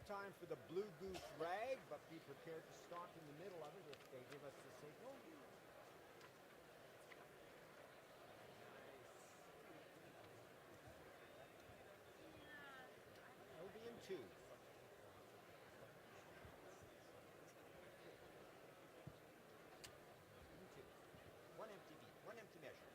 time for the blue goose rag, but be prepared to stop in the middle of it if they give us the signal. It'll be in 2. One empty beat, one empty measure.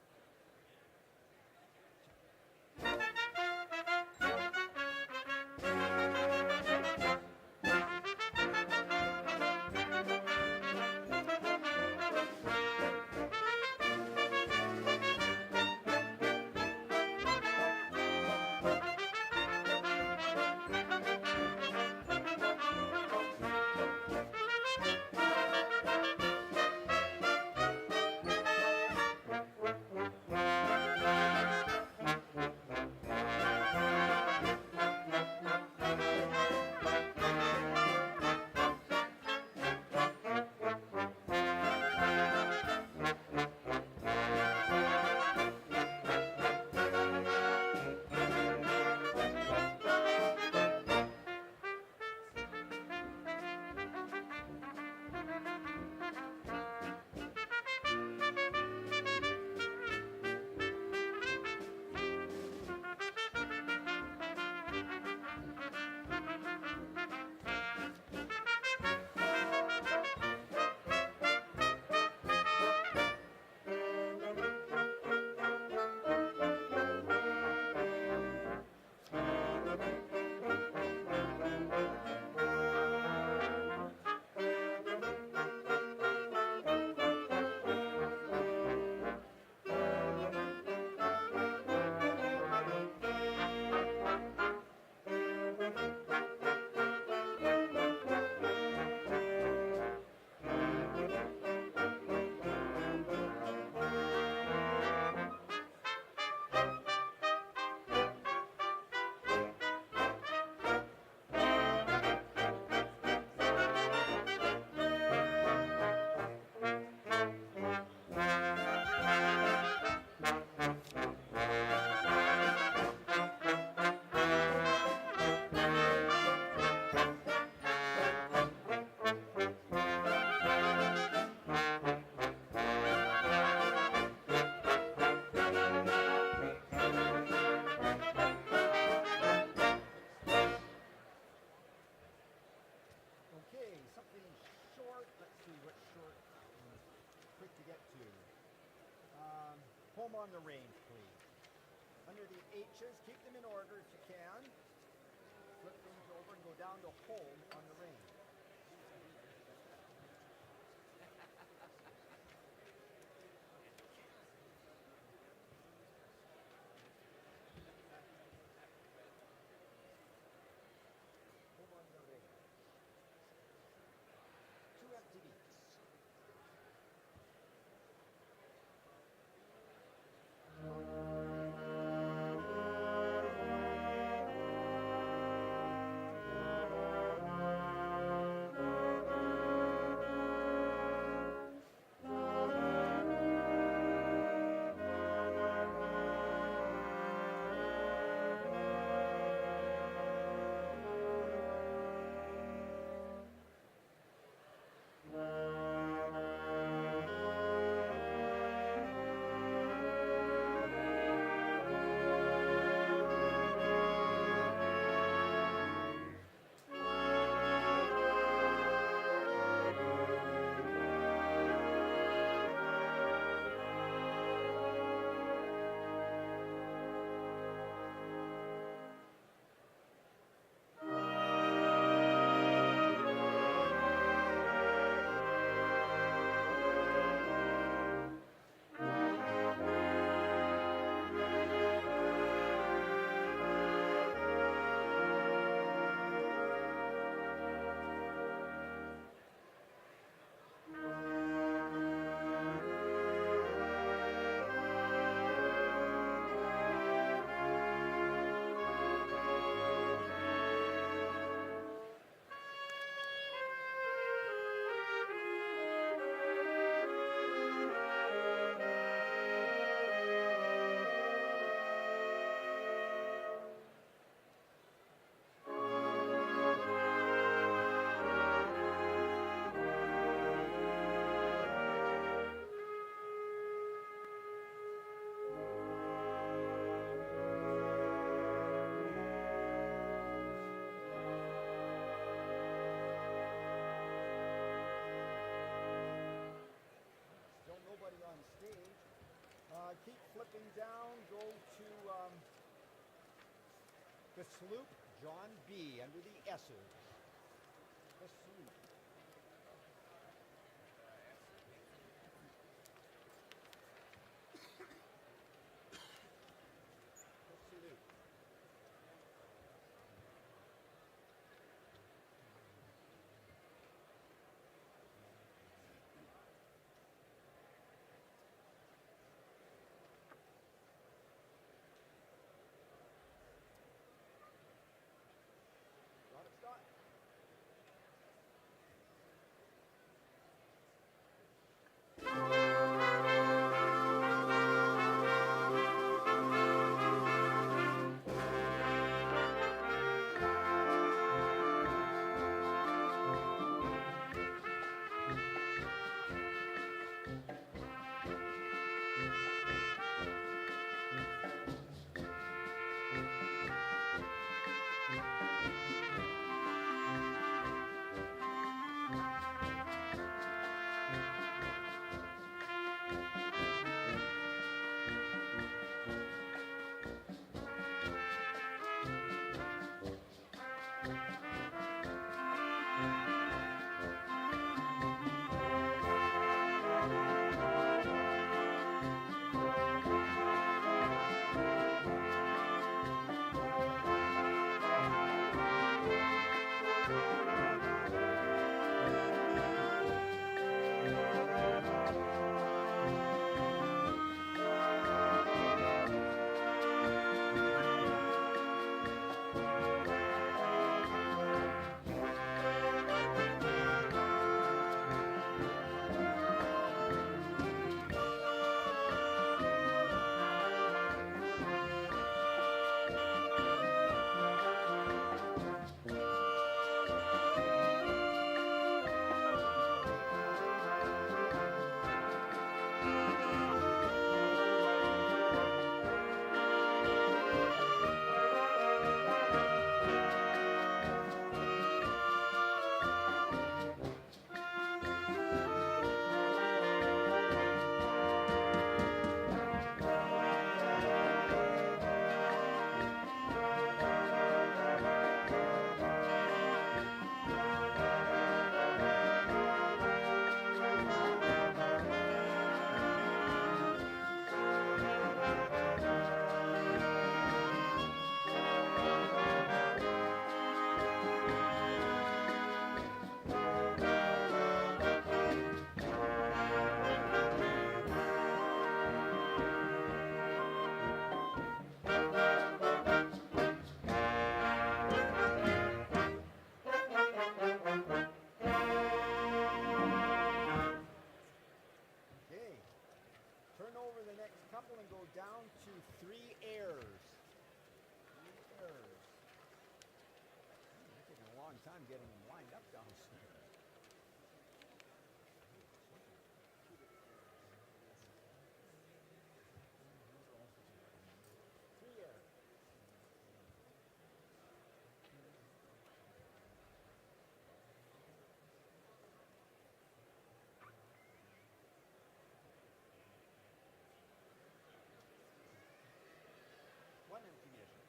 Okay, something short. Let's see what short and quick to get to. Home on the range, please. Under the H's, keep them in order if you can. Flip things over and go down to home on the range. Home on the range. 2 empty beats. dropping down, go to the sloop, John B. under the S's. The sloop. The sloop. Got it, Scott? Turn over the next couple and go down to 3 airs. 3 airs. It's taking a long time getting them lined up downstairs. 3 airs. One empty measure.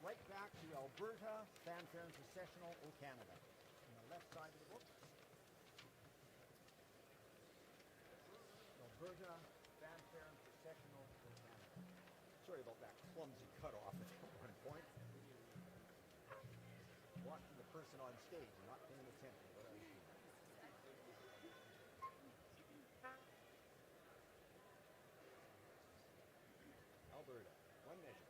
right back to Alberta, Fanfare and Processional, O Canada. On the left side of the book. Alberta, Fanfare and Processional, O Canada. Sorry about that clumsy cutoff at one point. Watching the person on stage and not paying attention to what I was doing. Alberta, one measure.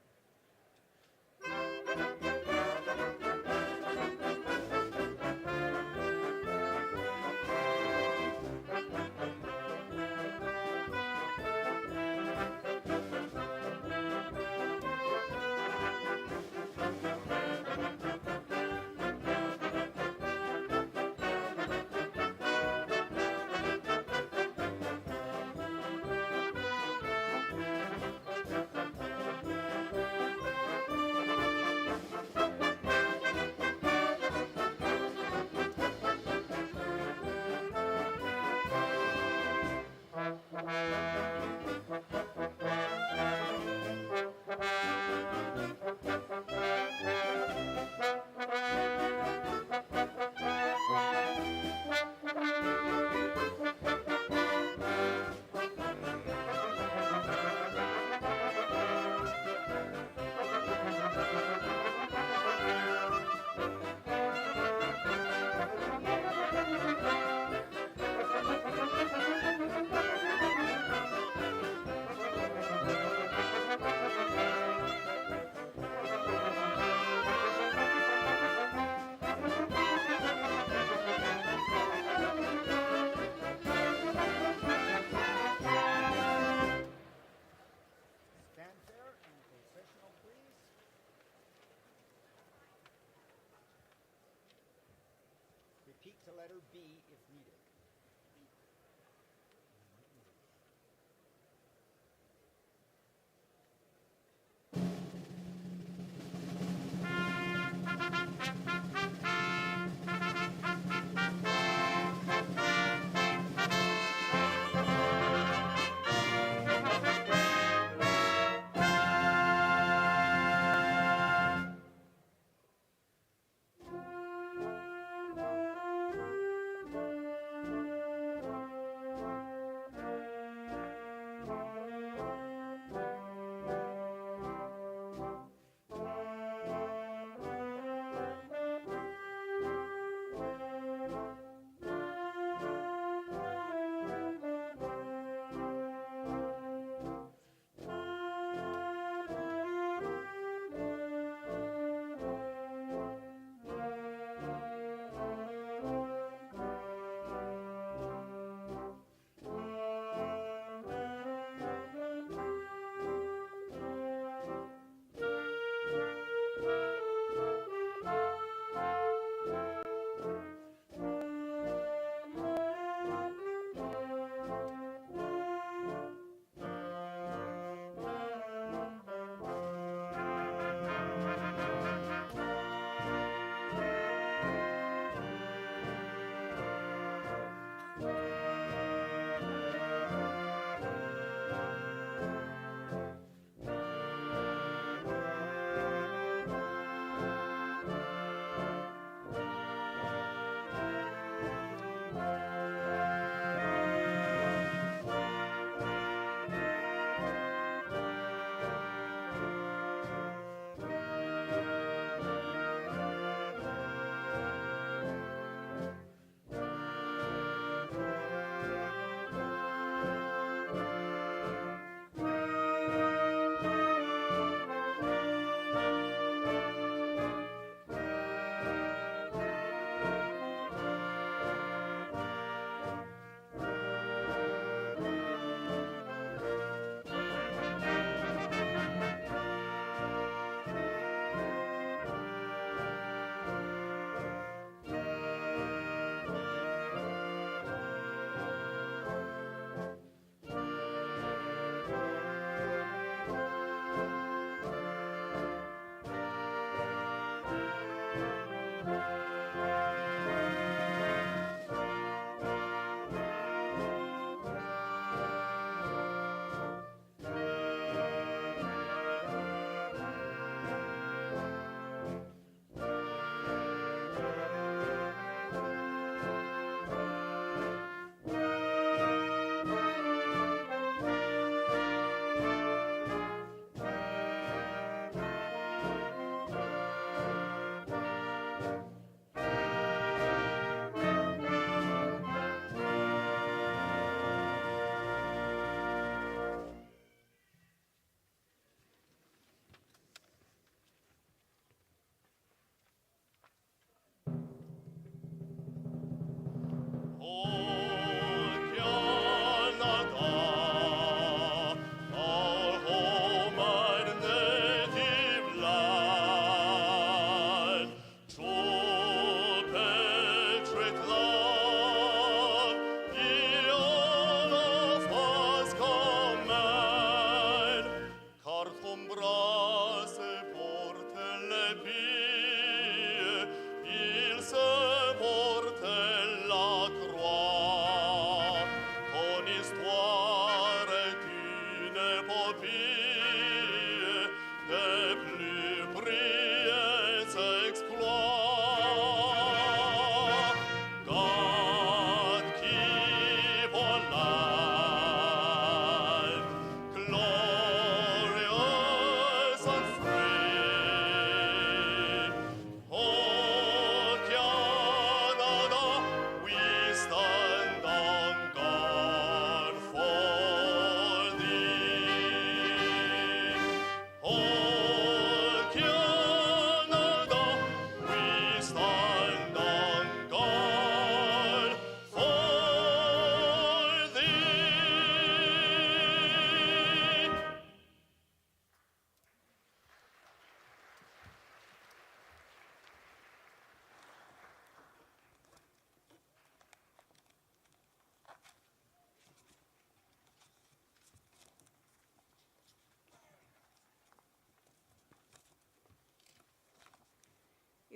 Repeat to letter B if needed.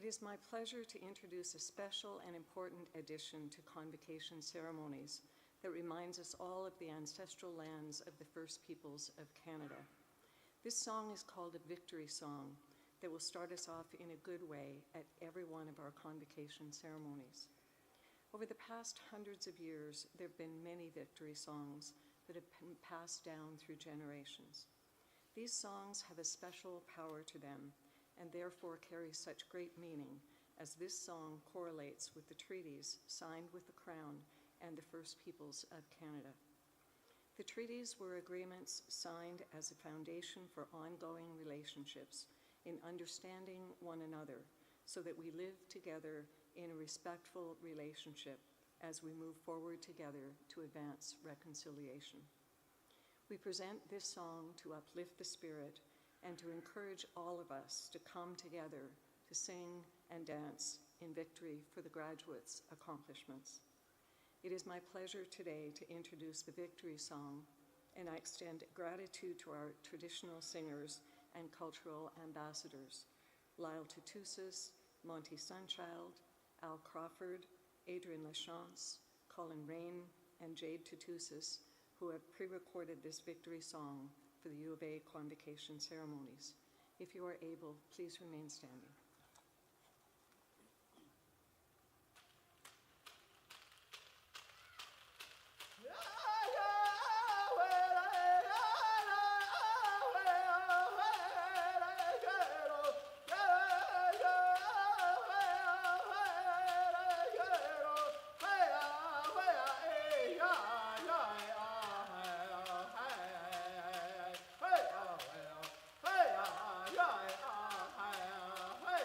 It is my pleasure to introduce a special and important addition to convocation ceremonies that reminds us all of the ancestral lands of the First Peoples of Canada. This song is called a victory song that will start us off in a good way at every one of our convocation ceremonies. Over the past hundreds of years, there have been many victory songs that have been passed down through generations. These songs have a special power to them and therefore carry such great meaning, as this song correlates with the treaties signed with the Crown and the First Peoples of Canada. The treaties were agreements signed as a foundation for ongoing relationships in understanding one another so that we live together in a respectful relationship as we move forward together to advance reconciliation. We present this song to uplift the spirit and to encourage all of us to come together to sing and dance in victory for the graduates' accomplishments. It is my pleasure today to introduce the victory song, and I extend gratitude to our traditional singers and cultural ambassadors, Lyle Tutusas, Monty Sunchild, Al Crawford, Adrian Lachance, Colin Rain, and Jade Tutusas, who have pre-recorded this victory song for the U of A convocation ceremonies. If you are able, please remain standing. Hey!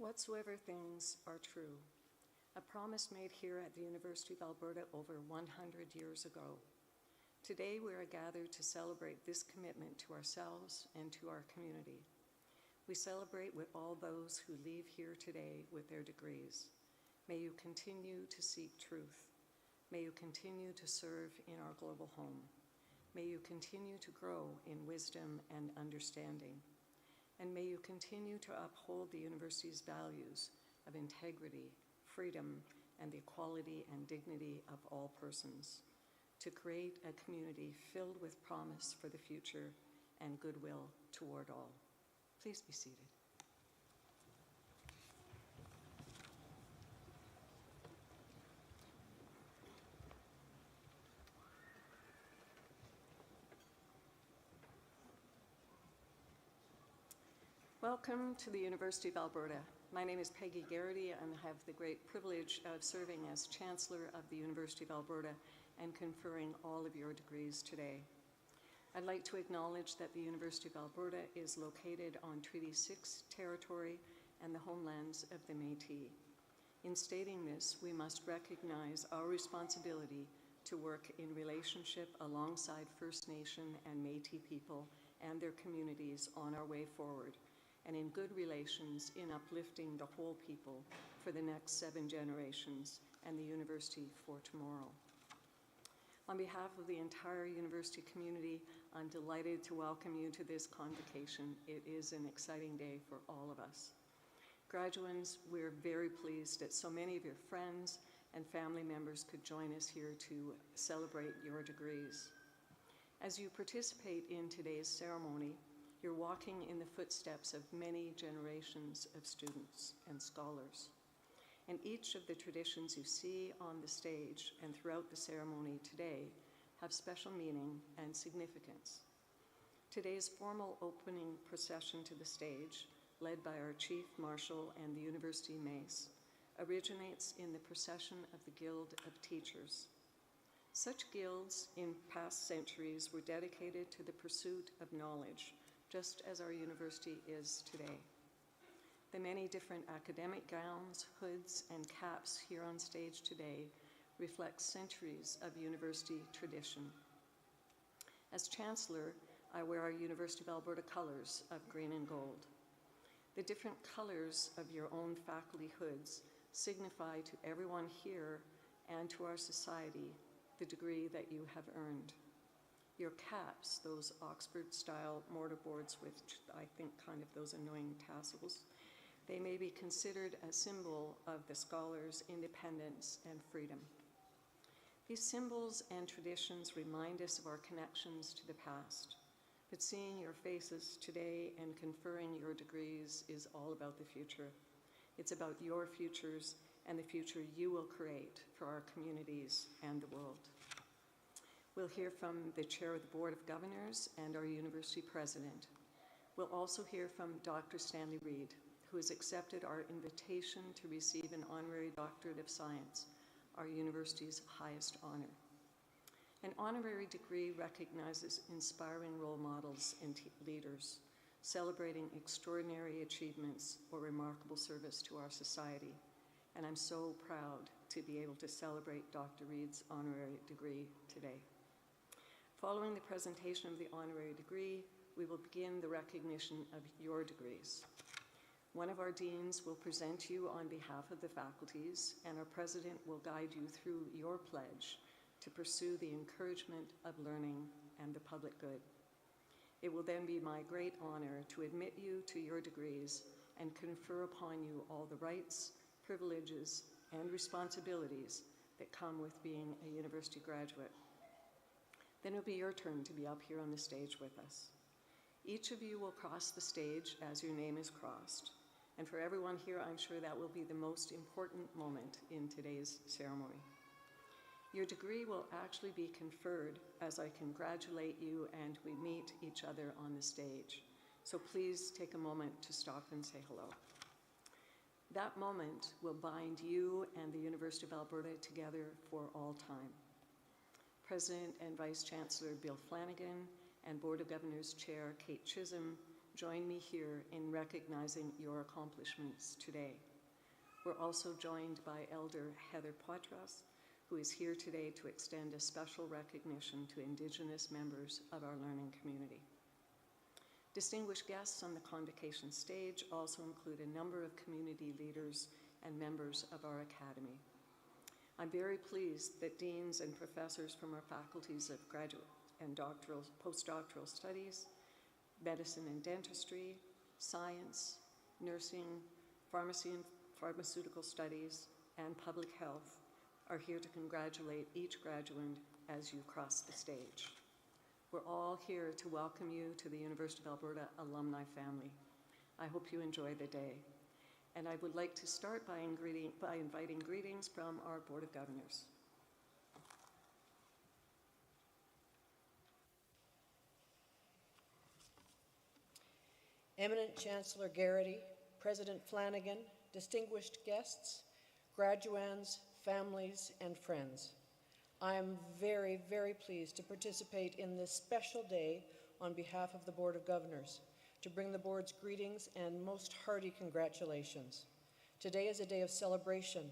Whatsoever things are true, a promise made here at the University of Alberta over 100 years ago. Today we are gathered to celebrate this commitment to ourselves and to our community. We celebrate with all those who leave here today with their degrees. May you continue to seek truth. May you continue to serve in our global home. May you continue to grow in wisdom and understanding. And may you continue to uphold the university's values of integrity, freedom, and the equality and dignity of all persons, to create a community filled with promise for the future and goodwill toward all. Please be seated. Welcome to the University of Alberta. My name is Peggy Garrity, and I have the great privilege of serving as Chancellor of the University of Alberta and conferring all of your degrees today. I'd like to acknowledge that the University of Alberta is located on Treaty 6 territory and the homelands of the Métis. In stating this, we must recognize our responsibility to work in relationship alongside First Nation and Métis people and their communities on our way forward, and in good relations in uplifting the whole people for the next 7 generations and the university for tomorrow. On behalf of the entire university community, I'm delighted to welcome you to this convocation. It is an exciting day for all of us. Graduands, we're very pleased that so many of your friends and family members could join us here to celebrate your degrees. As you participate in today's ceremony, you're walking in the footsteps of many generations of students and scholars. And each of the traditions you see on the stage and throughout the ceremony today have special meaning and significance. Today's formal opening procession to the stage, led by our Chief Marshal and the University Mace, originates in the procession of the Guild of Teachers. Such guilds in past centuries were dedicated to the pursuit of knowledge, just as our university is today. The many different academic gowns, hoods, and caps here on stage today reflect centuries of university tradition. As Chancellor, I wear our University of Alberta colors of green and gold. The different colors of your own faculty hoods signify to everyone here and to our society the degree that you have earned. Your caps, those Oxford-style mortarboards with, I think, kind of those annoying tassels, they may be considered a symbol of the scholar's independence and freedom. These symbols and traditions remind us of our connections to the past, but seeing your faces today and conferring your degrees is all about the future. It's about your futures and the future you will create for our communities and the world. We'll hear from the Chair of the Board of Governors and our University President. We'll also hear from Dr. Stanley Reed, who has accepted our invitation to receive an Honorary Doctorate of Science, our university's highest honor. An honorary degree recognizes inspiring role models and leaders, celebrating extraordinary achievements or remarkable service to our society. And I'm so proud to be able to celebrate Dr. Reed's honorary degree today. Following the presentation of the honorary degree, we will begin the recognition of your degrees. One of our deans will present you on behalf of the faculties, and our president will guide you through your pledge to pursue the encouragement of learning and the public good. It will then be my great honor to admit you to your degrees and confer upon you all the rights, privileges, and responsibilities that come with being a university graduate. Then it'll be your turn to be up here on the stage with us. Each of you will cross the stage as your name is crossed. And for everyone here, I'm sure that will be the most important moment in today's ceremony. Your degree will actually be conferred as I congratulate you and we meet each other on the stage. So please take a moment to stop and say hello. That moment will bind you and the University of Alberta together for all time. President and Vice Chancellor Bill Flanagan and Board of Governors Chair Kate Chisholm join me here in recognizing your accomplishments today. We're also joined by Elder Heather Poitras, who is here today to extend a special recognition to Indigenous members of our learning community. Distinguished guests on the convocation stage also include a number of community leaders and members of our academy. I'm very pleased that deans and professors from our faculties of graduate and postdoctoral studies, medicine and dentistry, science, nursing, pharmacy and pharmaceutical studies, and public health are here to congratulate each graduand as you cross the stage. We're all here to welcome you to the University of Alberta alumni family. I hope you enjoy the day. And I would like to start by inviting greetings from our Board of Governors. Eminent Chancellor Garrity, President Flanagan, distinguished guests, graduands, families, and friends. I am very, very pleased to participate in this special day on behalf of the Board of Governors, to bring the Board's greetings and most hearty congratulations. Today is a day of celebration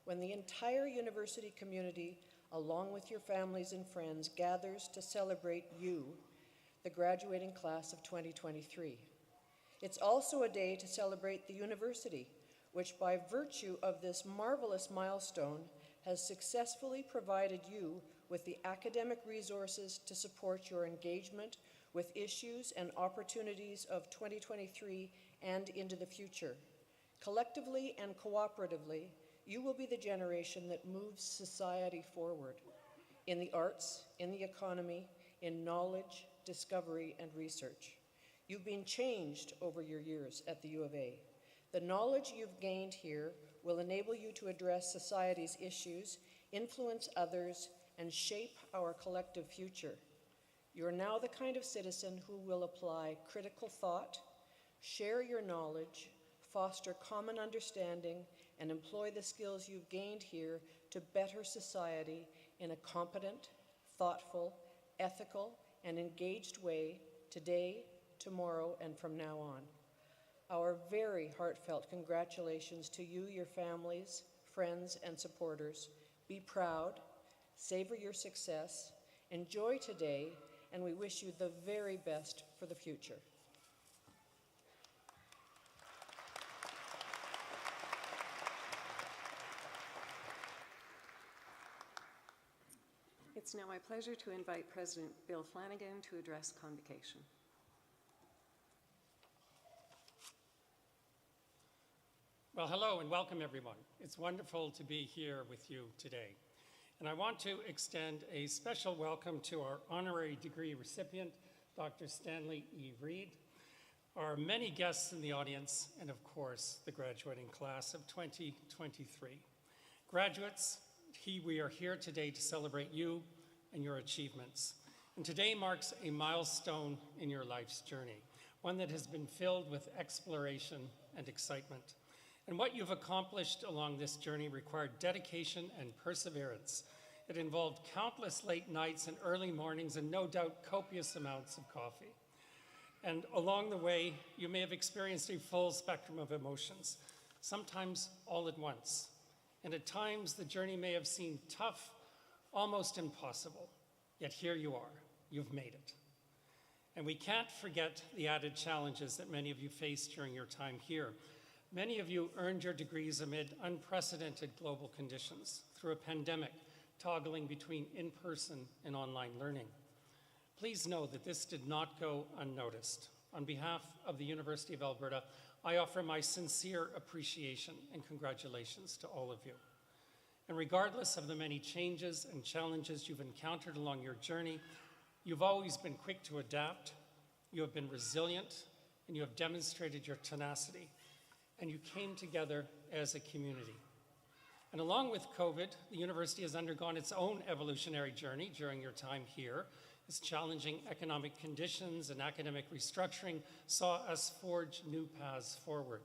when the entire university community, along with your families and friends, gathers to celebrate you, the graduating class of 2023. It's also a day to celebrate the university, which by virtue of this marvelous milestone has successfully provided you with the academic resources to support your engagement with issues and opportunities of 2023 and into the future. Collectively and cooperatively, you will be the generation that moves society forward in the arts, in the economy, in knowledge, discovery, and research. You've been changed over your years at the U of A. The knowledge you've gained here will enable you to address society's issues, influence others, and shape our collective future. You're now the kind of citizen who will apply critical thought, share your knowledge, foster common understanding, and employ the skills you've gained here to better society in a competent, thoughtful, ethical, and engaged way today, tomorrow, and from now on. Our very heartfelt congratulations to you, your families, friends, and supporters. Be proud, savor your success, enjoy today, and we wish you the very best for the future. It's now my pleasure to invite President Bill Flanagan to address convocation. Well, hello and welcome everyone. It's wonderful to be here with you today. And I want to extend a special welcome to our honorary degree recipient, Dr. Stanley E. Reed, our many guests in the audience, and of course, the graduating class of 2023. Graduates, we are here today to celebrate you and your achievements. And today marks a milestone in your life's journey, one that has been filled with exploration and excitement. And what you've accomplished along this journey required dedication and perseverance. It involved countless late nights and early mornings and no doubt copious amounts of coffee. And along the way, you may have experienced a full spectrum of emotions, sometimes all at once. And at times, the journey may have seemed tough, almost impossible. Yet here you are, you've made it. And we can't forget the added challenges that many of you faced during your time here. Many of you earned your degrees amid unprecedented global conditions through a pandemic, toggling between in-person and online learning. Please know that this did not go unnoticed. On behalf of the University of Alberta, I offer my sincere appreciation and congratulations to all of you. And regardless of the many changes and challenges you've encountered along your journey, you've always been quick to adapt, you have been resilient, and you have demonstrated your tenacity. And you came together as a community. And along with COVID, the university has undergone its own evolutionary journey during your time here. Its challenging economic conditions and academic restructuring saw us forge new paths forward.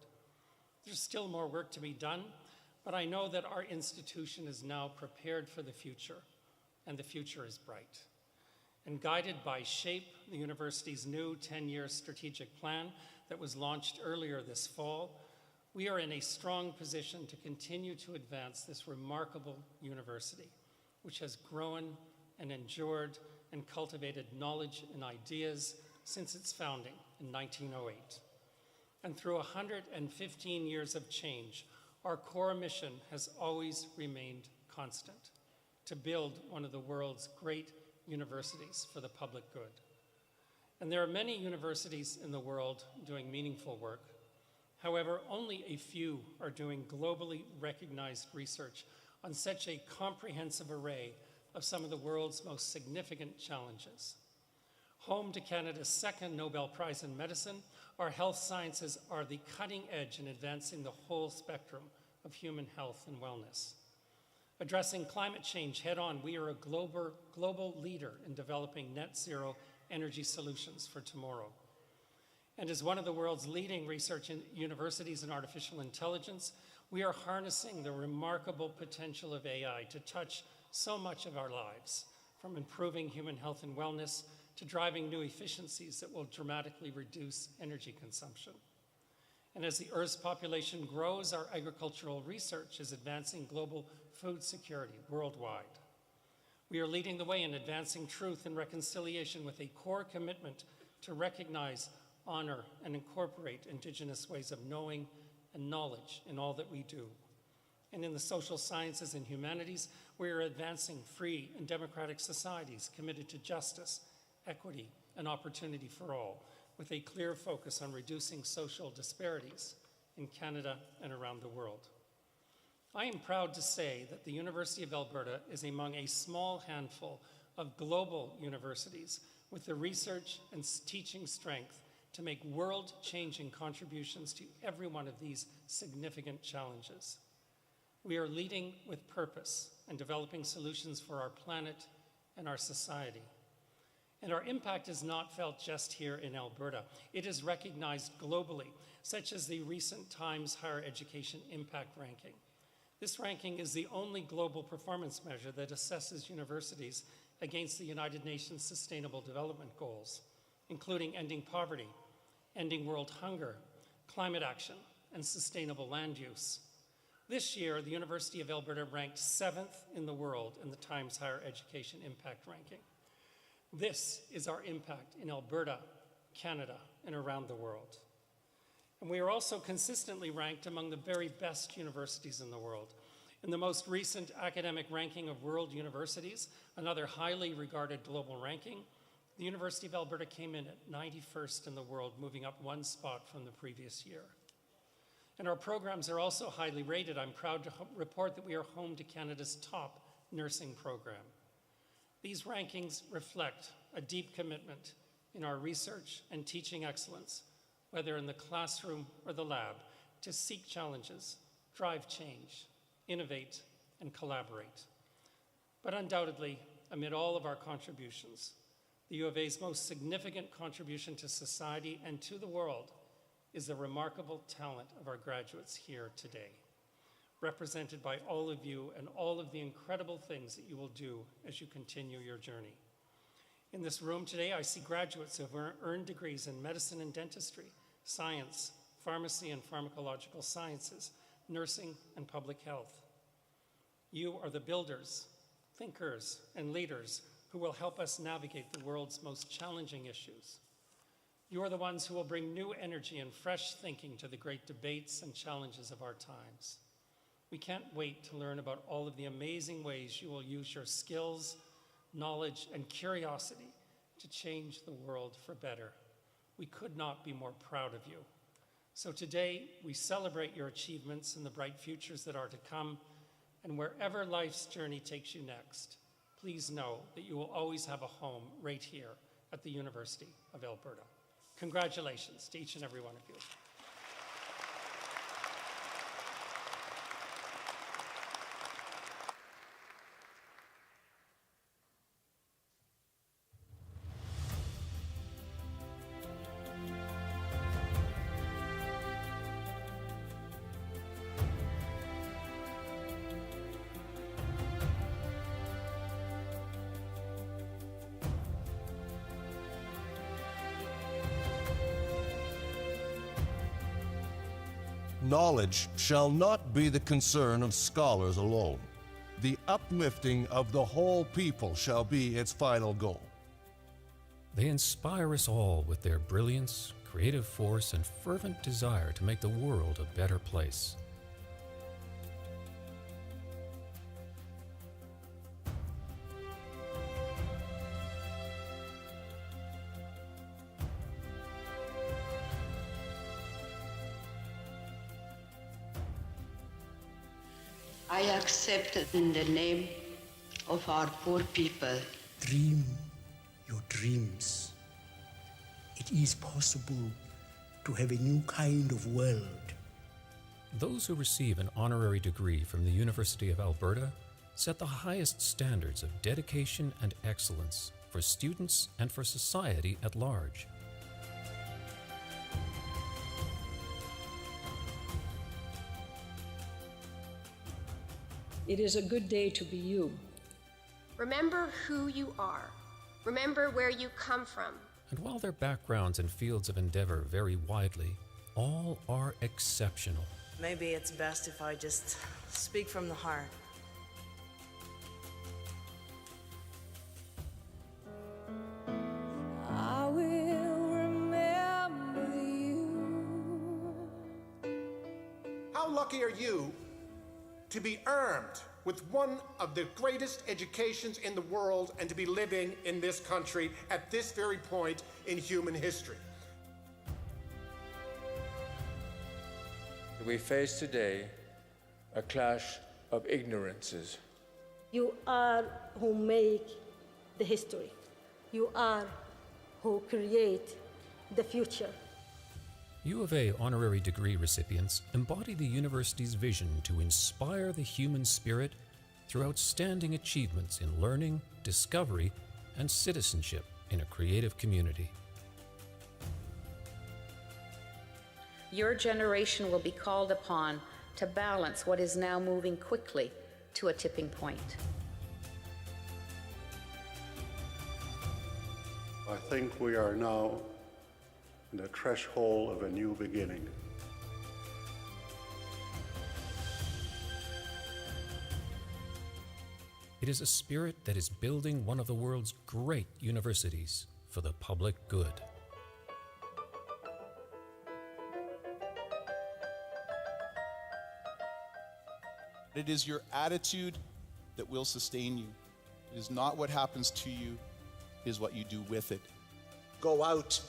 There's still more work to be done, but I know that our institution is now prepared for the future, and the future is bright. and guided by SHAPE, the university's new 10-year strategic plan that was launched earlier this fall, we are in a strong position to continue to advance this remarkable university, which has grown and endured and cultivated knowledge and ideas since its founding in 1908. And through 115 years of change, our core mission has always remained constant: to build one of the world's great universities for the public good. And there are many universities in the world doing meaningful work. However, only a few are doing globally recognized research on such a comprehensive array of some of the world's most significant challenges. Home to Canada's second Nobel Prize in Medicine, our health sciences are the cutting edge in advancing the whole spectrum of human health and wellness. Addressing climate change head-on, we are a global leader in developing net zero energy solutions for tomorrow. And as one of the world's leading research universities in artificial intelligence, we are harnessing the remarkable potential of AI to touch so much of our lives, from improving human health and wellness to driving new efficiencies that will dramatically reduce energy consumption. And as the Earth's population grows, our agricultural research is advancing global food security worldwide. We are leading the way in advancing truth and reconciliation with a core commitment to recognize, honor, and incorporate Indigenous ways of knowing and knowledge in all that we do. And in the social sciences and humanities, we are advancing free and democratic societies committed to justice, equity, and opportunity for all, with a clear focus on reducing social disparities in Canada and around the world. I am proud to say that the University of Alberta is among a small handful of global universities with the research and teaching strength to make world-changing contributions to every one of these significant challenges. We are leading with purpose and developing solutions for our planet and our society. And our impact is not felt just here in Alberta. It is recognized globally, such as the recent Times Higher Education Impact Ranking. This ranking is the only global performance measure that assesses universities against the United Nations Sustainable Development Goals, including ending poverty, ending world hunger, climate action, and sustainable land use. This year, the University of Alberta ranked 7th in the world in the Times Higher Education Impact Ranking. This is our impact in Alberta, Canada, and around the world. And we are also consistently ranked among the very best universities in the world. In the most recent academic ranking of world universities, another highly regarded global ranking, the University of Alberta came in at 91st in the world, moving up one spot from the previous year. And our programs are also highly rated. I'm proud to report that we are home to Canada's top nursing program. These rankings reflect a deep commitment in our research and teaching excellence, whether in the classroom or the lab, to seek challenges, drive change, innovate, and collaborate. But undoubtedly, amid all of our contributions, the U of A's most significant contribution to society and to the world is the remarkable talent of our graduates here today, represented by all of you and all of the incredible things that you will do as you continue your journey. In this room today, I see graduates who have earned degrees in medicine and dentistry, science, pharmacy and pharmacological sciences, nursing, and public health. You are the builders, thinkers, and leaders who will help us navigate the world's most challenging issues. You are the ones who will bring new energy and fresh thinking to the great debates and challenges of our times. We can't wait to learn about all of the amazing ways you will use your skills, knowledge, and curiosity to change the world for better. We could not be more proud of you. So today, we celebrate your achievements and the bright futures that are to come, and wherever life's journey takes you next, please know that you will always have a home right here at the University of Alberta. Congratulations to each and every one of you. Knowledge shall not be the concern of scholars alone. The uplifting of the whole people shall be its final goal. They inspire us all with their brilliance, creative force, and fervent desire to make the world a better place. I accept in the name of our poor people. Dream your dreams. It is possible to have a new kind of world. Those who receive an honorary degree from the University of Alberta set the highest standards of dedication and excellence for students and for society at large. It is a good day to be you. Remember who you are. Remember where you come from. And while their backgrounds and fields of endeavor vary widely, all are exceptional. Maybe it's best if I just speak from the heart. I will remember you. How lucky are you to be armed with one of the greatest educations in the world and to be living in this country at this very point in human history? We face today a clash of ignorances. You are who make the history. You are who create the future. U of A honorary degree recipients embody the university's vision to inspire the human spirit through outstanding achievements in learning, discovery, and citizenship in a creative community. Your generation will be called upon to balance what is now moving quickly to a tipping point. I think we are now in the threshold of a new beginning. It is a spirit that is building one of the world's great universities for the public good. It is your attitude that will sustain you. It is not what happens to you, it is what you do with it. Go out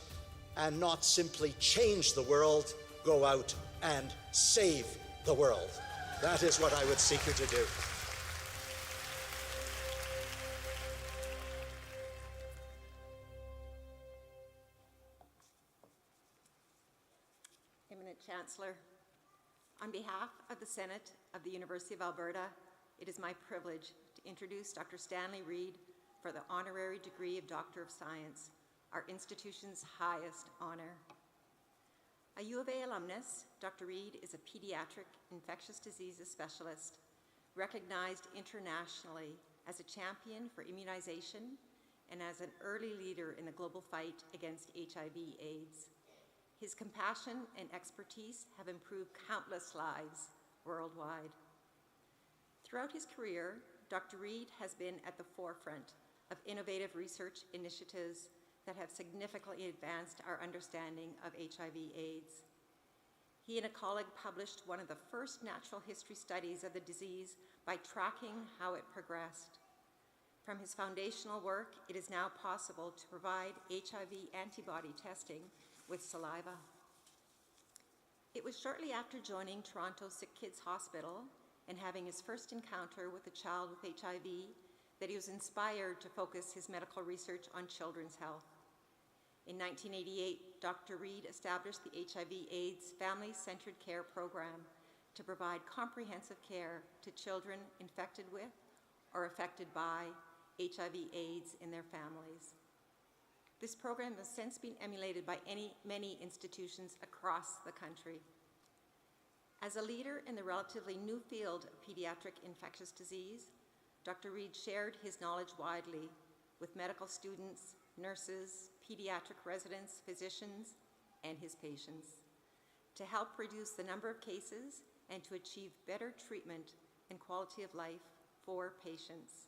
and not simply change the world, go out and save the world. That is what I would seek you to do. Eminent Chancellor, on behalf of the Senate of the University of Alberta, it is my privilege to introduce Dr. Stanley Reid for the honorary degree of Doctor of Science, our institution's highest honor. A U of A alumnus, Dr. Reid is a pediatric infectious diseases specialist, recognized internationally as a champion for immunization and as an early leader in the global fight against HIV/AIDS. His compassion and expertise have improved countless lives worldwide. Throughout his career, Dr. Reid has been at the forefront of innovative research initiatives that have significantly advanced our understanding of HIV/AIDS. He and a colleague published one of the first natural history studies of the disease by tracking how it progressed. From his foundational work, it is now possible to provide HIV antibody testing with saliva. It was shortly after joining Toronto Sick Kids Hospital and having his first encounter with a child with HIV that he was inspired to focus his medical research on children's health. In 1988, Dr. Reid established the HIV/AIDS Family-Centered Care Program to provide comprehensive care to children infected with or affected by HIV/AIDS in their families. This program has since been emulated by many institutions across the country. As a leader in the relatively new field of pediatric infectious disease, Dr. Reid shared his knowledge widely with medical students, nurses, pediatric residents, physicians, and his patients. to help reduce the number of cases and to achieve better treatment and quality of life for patients.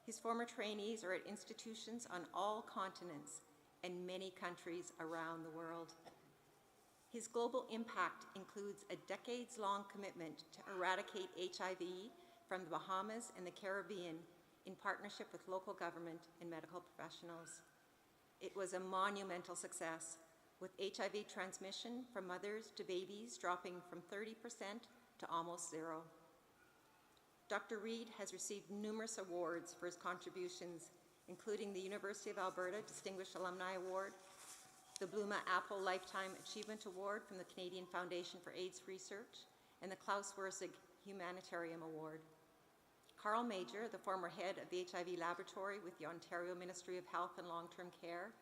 His former trainees are at institutions on all continents and many countries around the world. His global impact includes a decades-long commitment to eradicate HIV from the Bahamas and the Caribbean in partnership with local government and medical professionals. It was a monumental success, with HIV transmission from mothers to babies dropping from 30% to almost zero. Dr. Reid has received numerous awards for his contributions, including the University of Alberta Distinguished Alumni Award, the Bluma Apple Lifetime Achievement Award from the Canadian Foundation for AIDS Research, and the Klaus Wurzig Humanitarian Award. Carl Major, the former head of the HIV laboratory with the Ontario Ministry of Health and Long-Term Care,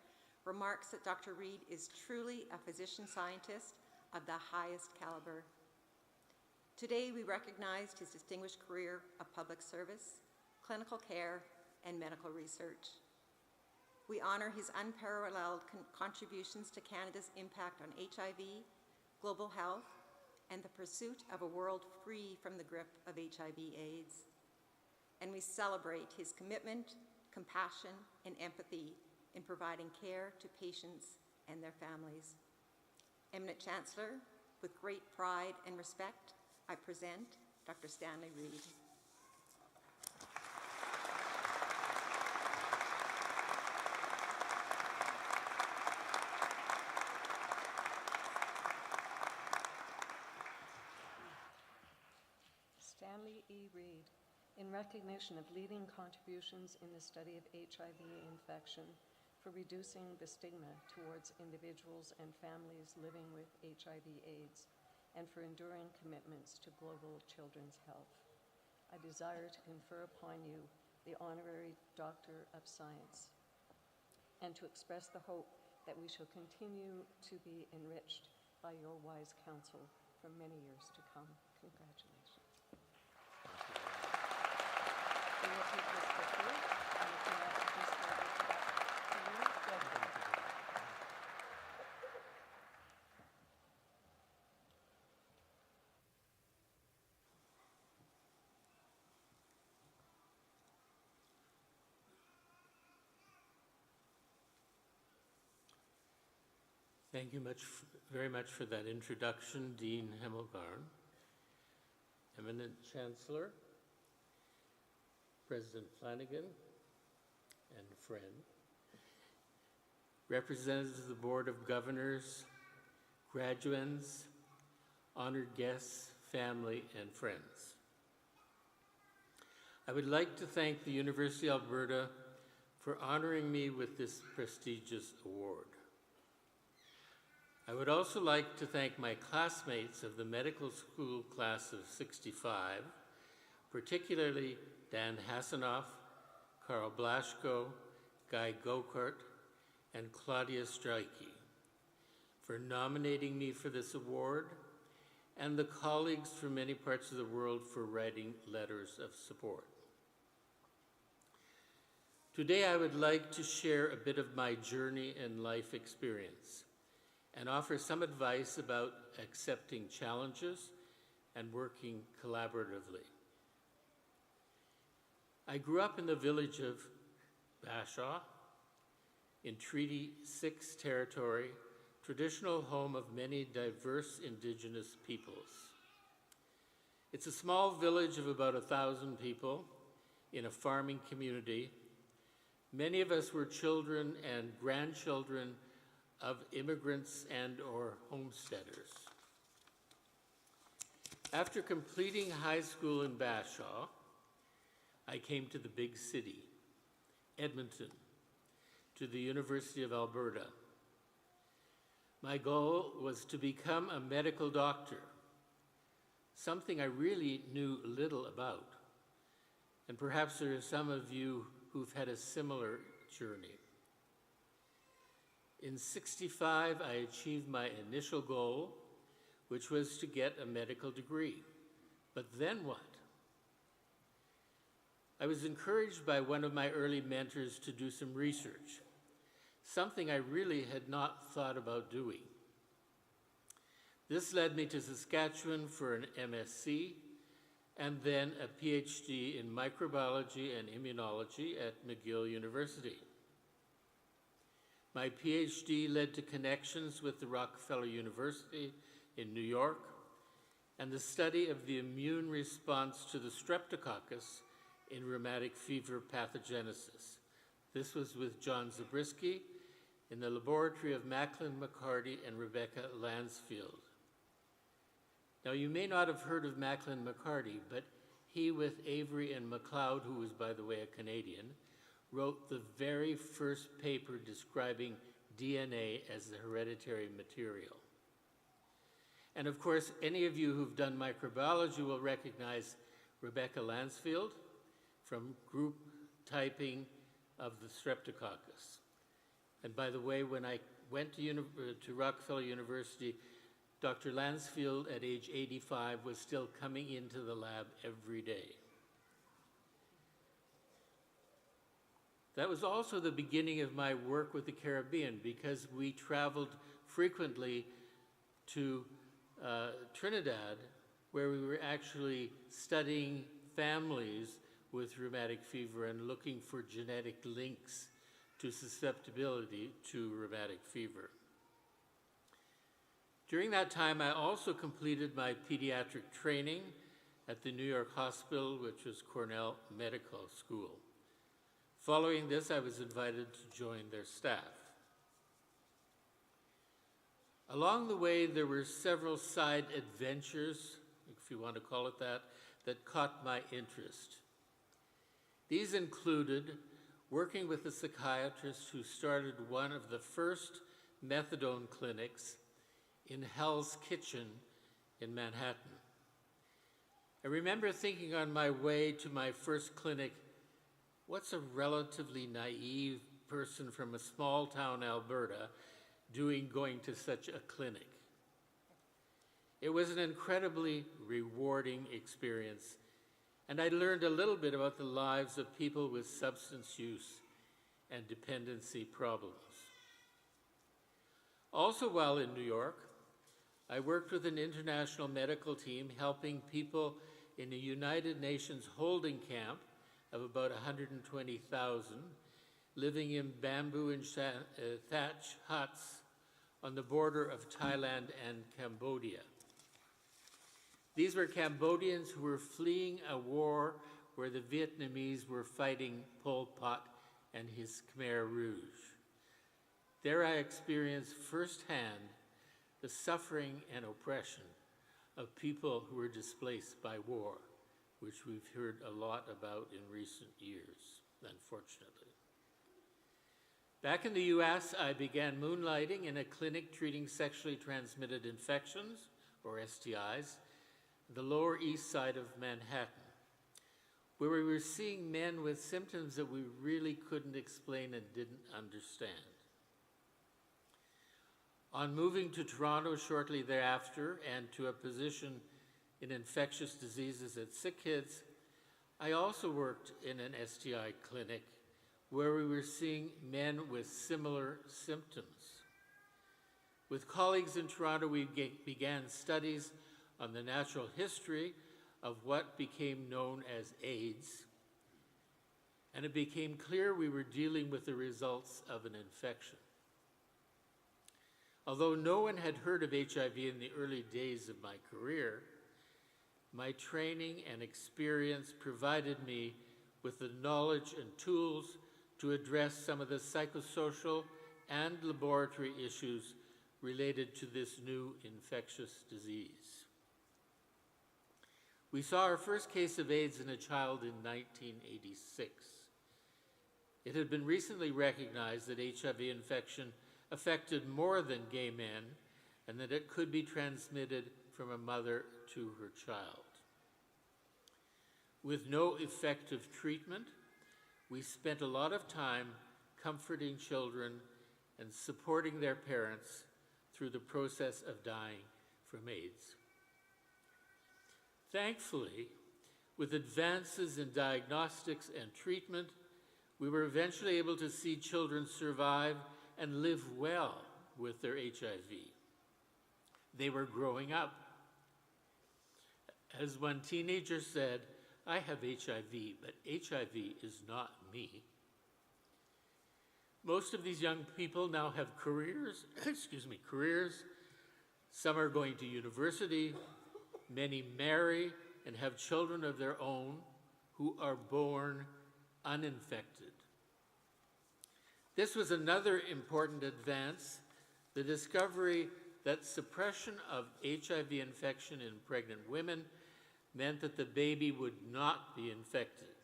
remarks that Dr. Reid is truly a physician-scientist of the highest caliber. Today, we recognized his distinguished career of public service, clinical care, and medical research. We honor his unparalleled contributions to Canada's impact on HIV, global health, and the pursuit of a world free from the grip of HIV/AIDS. And we celebrate his commitment, compassion, and empathy in providing care to patients and their families. Eminent Chancellor, with great pride and respect, I present Dr. Stanley Reid. Stanley E. Reid, in recognition of leading contributions in the study of HIV infection, for reducing the stigma towards individuals and families living with HIV/AIDS, and for enduring commitments to global children's health. I desire to confer upon you the Honorary Doctor of Science, and to express the hope that we shall continue to be enriched by your wise counsel for many years to come. Congratulations. We will take this quickly, and we can ask this over to Dr. Thank you very much for that introduction, Dean Hemmelgarn. Eminent Chancellor, President Flanagan, and friend, representatives of the Board of Governors, graduands, honored guests, family, and friends. I would like to thank the University of Alberta for honoring me with this prestigious award. I would also like to thank my classmates of the medical school class of '65, particularly Dan Hassanoff, Karl Blaschko, Guy Gokart, and Claudia Streicke, for nominating me for this award, and the colleagues from many parts of the world for writing letters of support. Today, I would like to share a bit of my journey and life experience, and offer some advice about accepting challenges and working collaboratively. I grew up in the village of Bashaw, in Treaty 6 territory, traditional home of many diverse Indigenous peoples. It's a small village of about 1,000 people in a farming community. Many of us were children and grandchildren of immigrants and/or homesteaders. After completing high school in Bashaw, I came to the big city, Edmonton, to the University of Alberta. My goal was to become a medical doctor, something I really knew little about. And perhaps there are some of you who've had a similar journey. In '65, I achieved my initial goal, which was to get a medical degree. But then what? I was encouraged by one of my early mentors to do some research, something I really had not thought about doing. This led me to Saskatchewan for an MSc and then a PhD in microbiology and immunology at McGill University. My PhD led to connections with the Rockefeller University in New York and the study of the immune response to the streptococcus in rheumatic fever pathogenesis. This was with John Zabriskie in the laboratory of Macklin McCarty and Rebecca Lansfield. Now, you may not have heard of Macklin McCarty, but he, with Avery and MacLeod, who was, by the way, a Canadian, wrote the very first paper describing DNA as the hereditary material. And of course, any of you who've done microbiology will recognize Rebecca Lansfield from group typing of the streptococcus. And by the way, when I went to Rockefeller University, Dr. Lansfield, at age 85, was still coming into the lab every day. That was also the beginning of my work with the Caribbean, because we traveled frequently to Trinidad, where we were actually studying families with rheumatic fever and looking for genetic links to susceptibility to rheumatic fever. During that time, I also completed my pediatric training at the New York Hospital, which was Cornell Medical School. Following this, I was invited to join their staff. Along the way, there were several side adventures, if you want to call it that caught my interest. These included working with a psychiatrist who started one of the first methadone clinics in Hell's Kitchen in Manhattan. I remember thinking on my way to my first clinic, what's a relatively naive person from a small town, Alberta, doing going to such a clinic? It was an incredibly rewarding experience, and I learned a little bit about the lives of people with substance use and dependency problems. Also, while in New York, I worked with an international medical team helping people in a United Nations holding camp of about 120,000 living in bamboo and thatch huts on the border of Thailand and Cambodia. These were Cambodians who were fleeing a war where the Vietnamese were fighting Pol Pot and his Khmer Rouge. There I experienced firsthand the suffering and oppression of people who were displaced by war, which we've heard a lot about in recent years, unfortunately. Back in the US, I began moonlighting in a clinic treating sexually transmitted infections, or STIs, the Lower East Side of Manhattan, where we were seeing men with symptoms that we really couldn't explain and didn't understand. On moving to Toronto shortly thereafter and to a position in infectious diseases at Sick Kids, I also worked in an STI clinic where we were seeing men with similar symptoms. With colleagues in Toronto, we began studies on the natural history of what became known as AIDS, and it became clear we were dealing with the results of an infection. Although no one had heard of HIV in the early days of my career, my training and experience provided me with the knowledge and tools to address some of the psychosocial and laboratory issues related to this new infectious disease. We saw our first case of AIDS in a child in 1986. It had been recently recognized that HIV infection affected more than gay men and that it could be transmitted from a mother to her child. With no effective treatment, we spent a lot of time comforting children and supporting their parents through the process of dying from AIDS. Thankfully, with advances in diagnostics and treatment, we were eventually able to see children survive and live well with their HIV. they were growing up. As one teenager said, "I have HIV, but HIV is not me." Most of these young people now have careers, careers. Some are going to university. Many marry and have children of their own who are born uninfected. This was another important advance, the discovery that suppression of HIV infection in pregnant women meant that the baby would not be infected.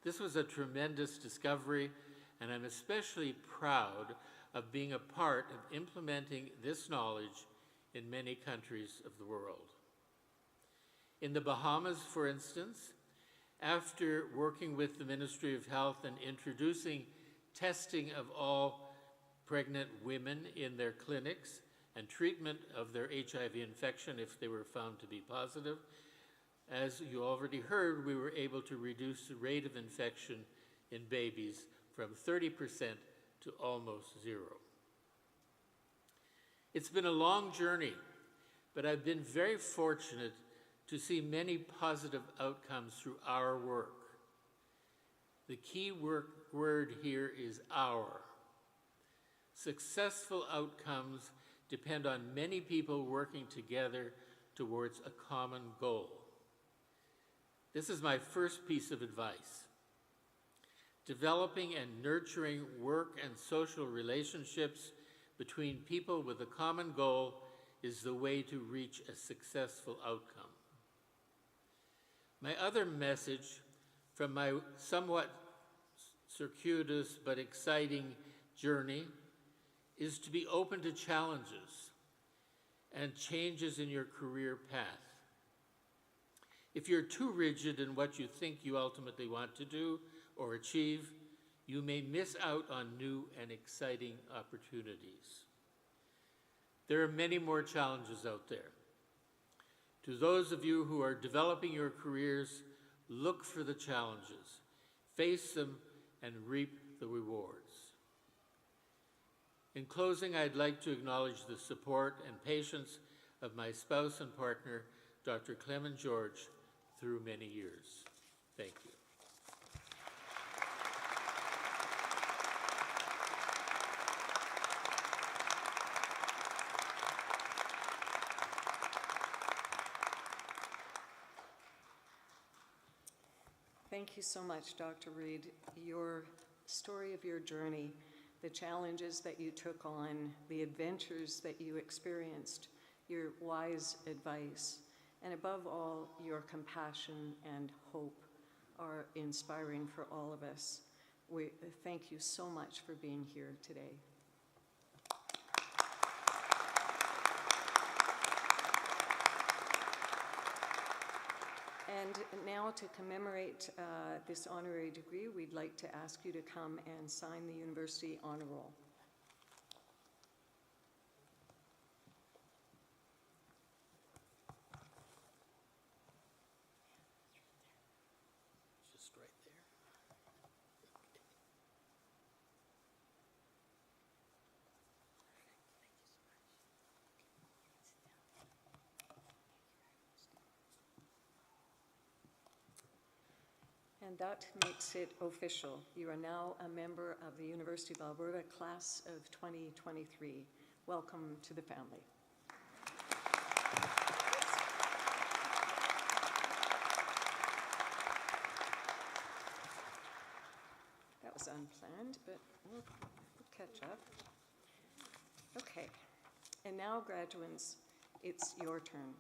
This was a tremendous discovery, and I'm especially proud of being a part of implementing this knowledge in many countries of the world. In the Bahamas, for instance, after working with the Ministry of Health and introducing testing of all pregnant women in their clinics and treatment of their HIV infection if they were found to be positive, as you already heard, we were able to reduce the rate of infection in babies from 30% to almost zero. It's been a long journey, but I've been very fortunate to see many positive outcomes through our work. The key word here is our. Successful outcomes depend on many people working together towards a common goal. This is my first piece of advice. Developing and nurturing work and social relationships between people with a common goal is the way to reach a successful outcome. My other message from my somewhat circuitous but exciting journey is to be open to challenges and changes in your career path. If you're too rigid in what you think you ultimately want to do or achieve, you may miss out on new and exciting opportunities. There are many more challenges out there. To those of you who are developing your careers, look for the challenges, face them, and reap the rewards. In closing, I'd like to acknowledge the support and patience of my spouse and partner, Dr. Clement George, through many years. Thank you. Thank you so much, Dr. Reed. Your story of your journey, the challenges that you took on, the adventures that you experienced, your wise advice, and above all, your compassion and hope are inspiring for all of us. We thank you so much for being here today. And now to commemorate this honorary degree, we'd like to ask you to come and sign the University Honor Roll. Just right there. And that makes it official. You are now a member of the University of Alberta class of 2023. Welcome to the family. That was unplanned, but we'll catch up. Okay, and now graduates, it's your turn.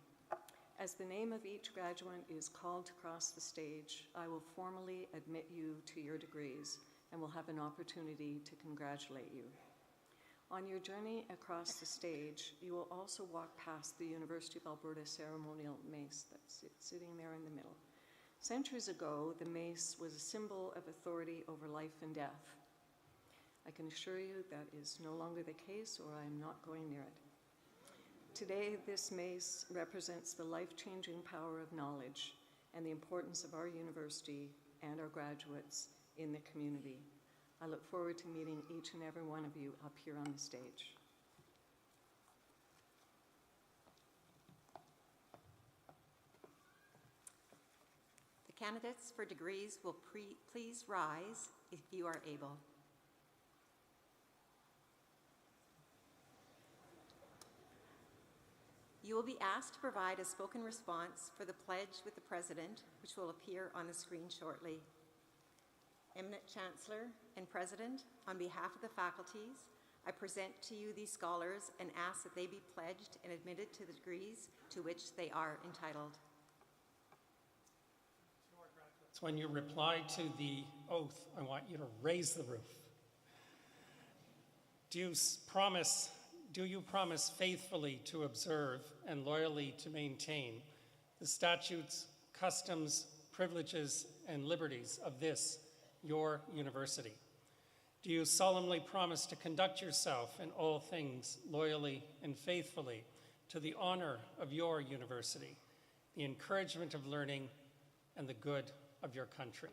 As the name of each graduate is called to cross the stage, I will formally admit you to your degrees and will have an opportunity to congratulate you. On your journey across the stage, you will also walk past the University of Alberta ceremonial mace that's sitting there in the middle. Centuries ago, the mace was a symbol of authority over life and death. I can assure you that is no longer the case, or I am not going near it. Today, this mace represents the life-changing power of knowledge and the importance of our university and our graduates in the community. I look forward to meeting each and every one of you up here on the stage. Candidates for degrees will please rise if you are able. You will be asked to provide a spoken response for the pledge with the President, which will appear on the screen shortly. Eminent Chancellor and President, on behalf of the faculties, I present to you these scholars and ask that they be pledged and admitted to the degrees to which they are entitled. So when you reply to the oath, I want you to raise the roof. Do you promise faithfully to observe and loyally to maintain the statutes, customs, privileges, and liberties of this, your university? Do you solemnly promise to conduct yourself in all things loyally and faithfully to the honor of your university, the encouragement of learning, and the good of your country?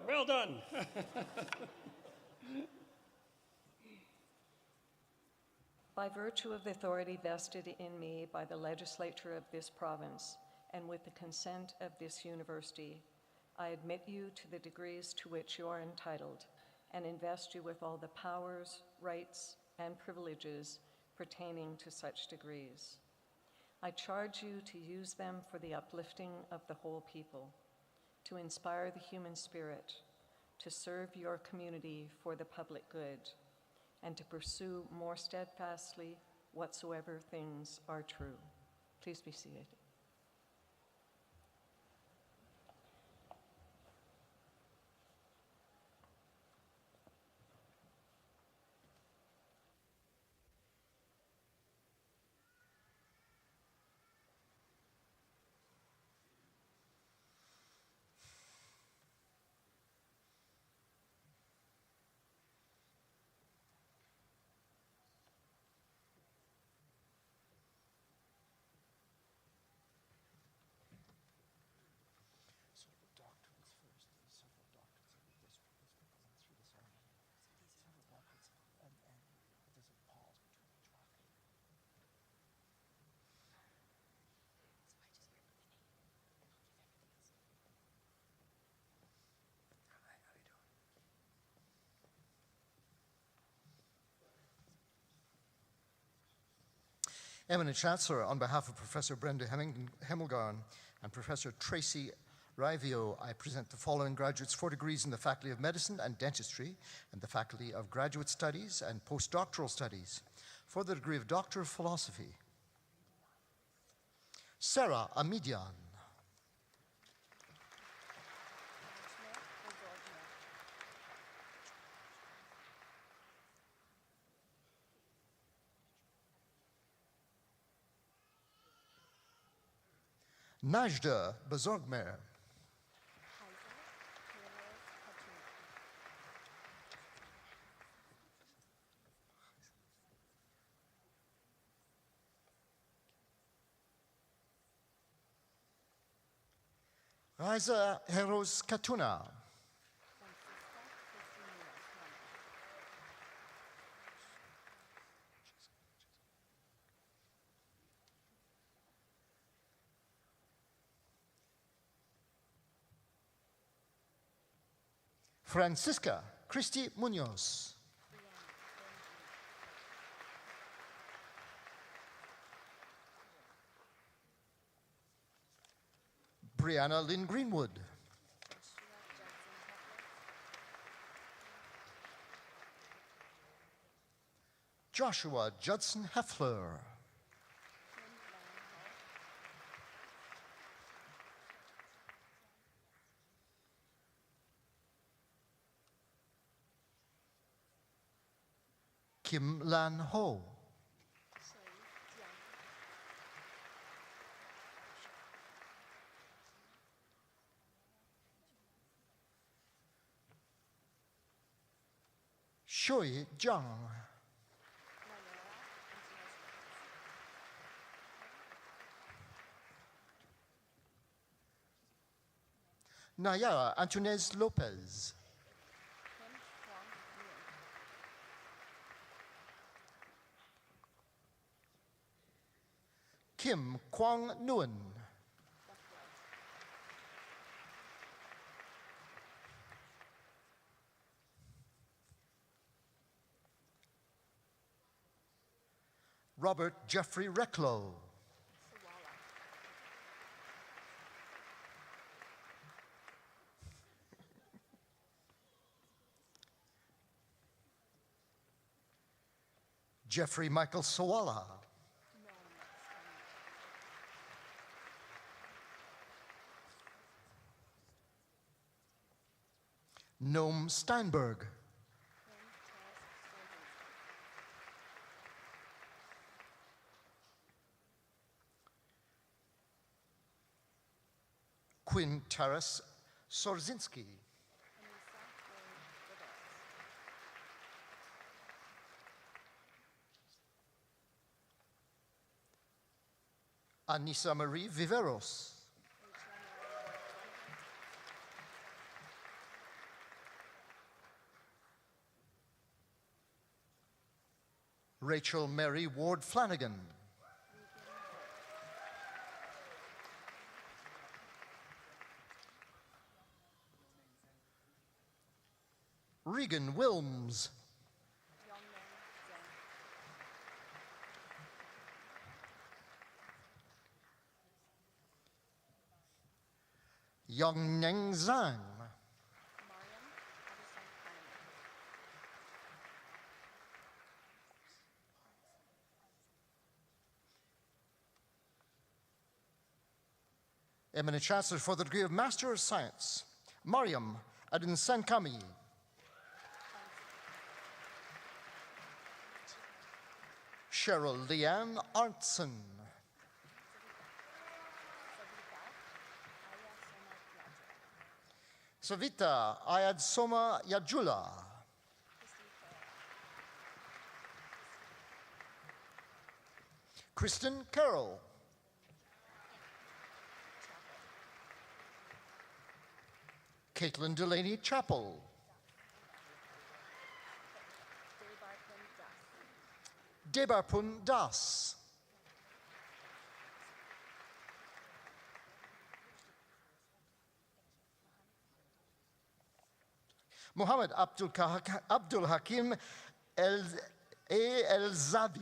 Well done. By virtue of the authority vested in me by the legislature of this province, and with the consent of this university, I admit you to the degrees to which you are entitled, and invest you with all the powers, rights, and privileges pertaining to such degrees. I charge you to use them for the uplifting of the whole people, to inspire the human spirit, to serve your community for the public good, and to pursue more steadfastly whatsoever things are true. Please be seated. Eminent Chancellor, on behalf of Professor Brenda Hemmelgarn and Professor Tracy Rivio, I present the following graduates for degrees in the Faculty of Medicine and Dentistry and the Faculty of Graduate Studies and Postdoctoral Studies. For the degree of Doctor of Philosophy, Sarah Amidian. Najda Bazorgmer. Raisa Heros Katuna. Francisca Christy Munoz. Brianna Lynn Greenwood. Joshua Judson Heffler. Kim Lan Ho. Shui Zhang. Nayara Antunez Lopez. Kim Kwang Nguyen. Robert Jeffrey Recklow. Jeffrey Michael Sawala. Noam Steinberg. Quinn Taras Sorzinski. Anissa Marie Viveros. Rachel Mary Ward Flanagan. Regan Wilms. Yongneng Zhang. Eminent Chancellor for the degree of Master of Science, Mariam Adinsankami. Cheryl Leanne Arntzen. Savita Ayad Soma Yajula. Kristen Carroll. Caitlin Delaney Chappell. Debarpun Das. Muhammad Abdul Hakim El Zabi.